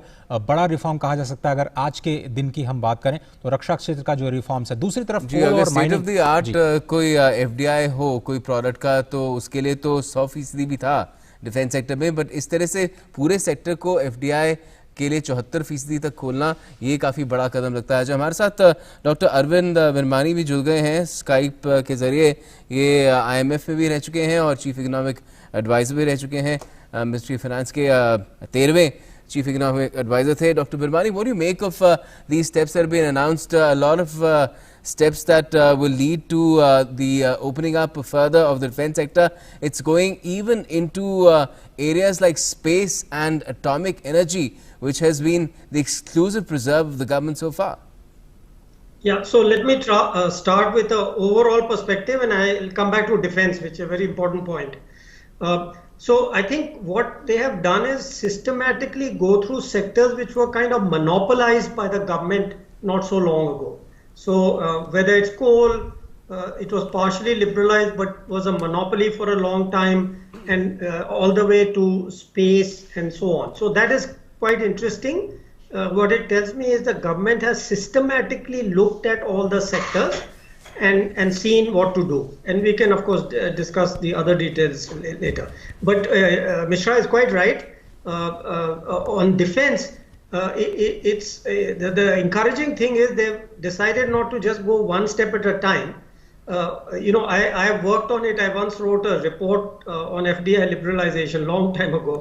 बड़ा रिफॉर्म कहा जा सकता है। अगर आज के दिन की हम बात करें तो रक्षा क्षेत्र का जो रिफॉर्म्स है, दूसरी तरफ जी, अगर स्टेट ऑफ द आर्ट कोई एफडीआई हो कोई प्रोडक्ट का, तो उसके लिए तो 100% भी था डिफेंस सेक्टर में, बट इस तरह से पूरे सेक्टर को एफडीआई के लिए 74% तक खोलना ये काफ़ी बड़ा कदम लगता है। जो हमारे साथ डॉक्टर अरविंद विरमानी भी जुड़ गए हैं स्काइप के जरिए, ये आईएमएफ में भी रह चुके हैं और चीफ इकोनॉमिक एडवाइजर भी रह चुके हैं, मिनिस्ट्री ऑफ फाइनेंस के 13वें चीफ इकोनॉमिक एडवाइजर थे। Doctor Virmani, what do you make of these steps that have been announced, a lot of steps that will lead to the opening up further of the defense sector? It's going even into areas like space and atomic energy, which has been the exclusive preserve of the government so far. Yeah, so let me start with the overall perspective and I'll come back to defense, which is a very important point. So I think what they have done is systematically go through sectors which were kind of monopolized by the government not so long ago. So whether it's coal, it was partially liberalized but was a monopoly for a long time, and all the way to space and so on. So that is quite interesting. What it tells me is the government has systematically looked at all the sectors and seen what to do. And we can of course discuss the other details later. But Mishra is quite right. On defense, the encouraging thing is they've decided not to just go one step at a time. I have worked on it. I once wrote a report on FDI liberalization long time ago.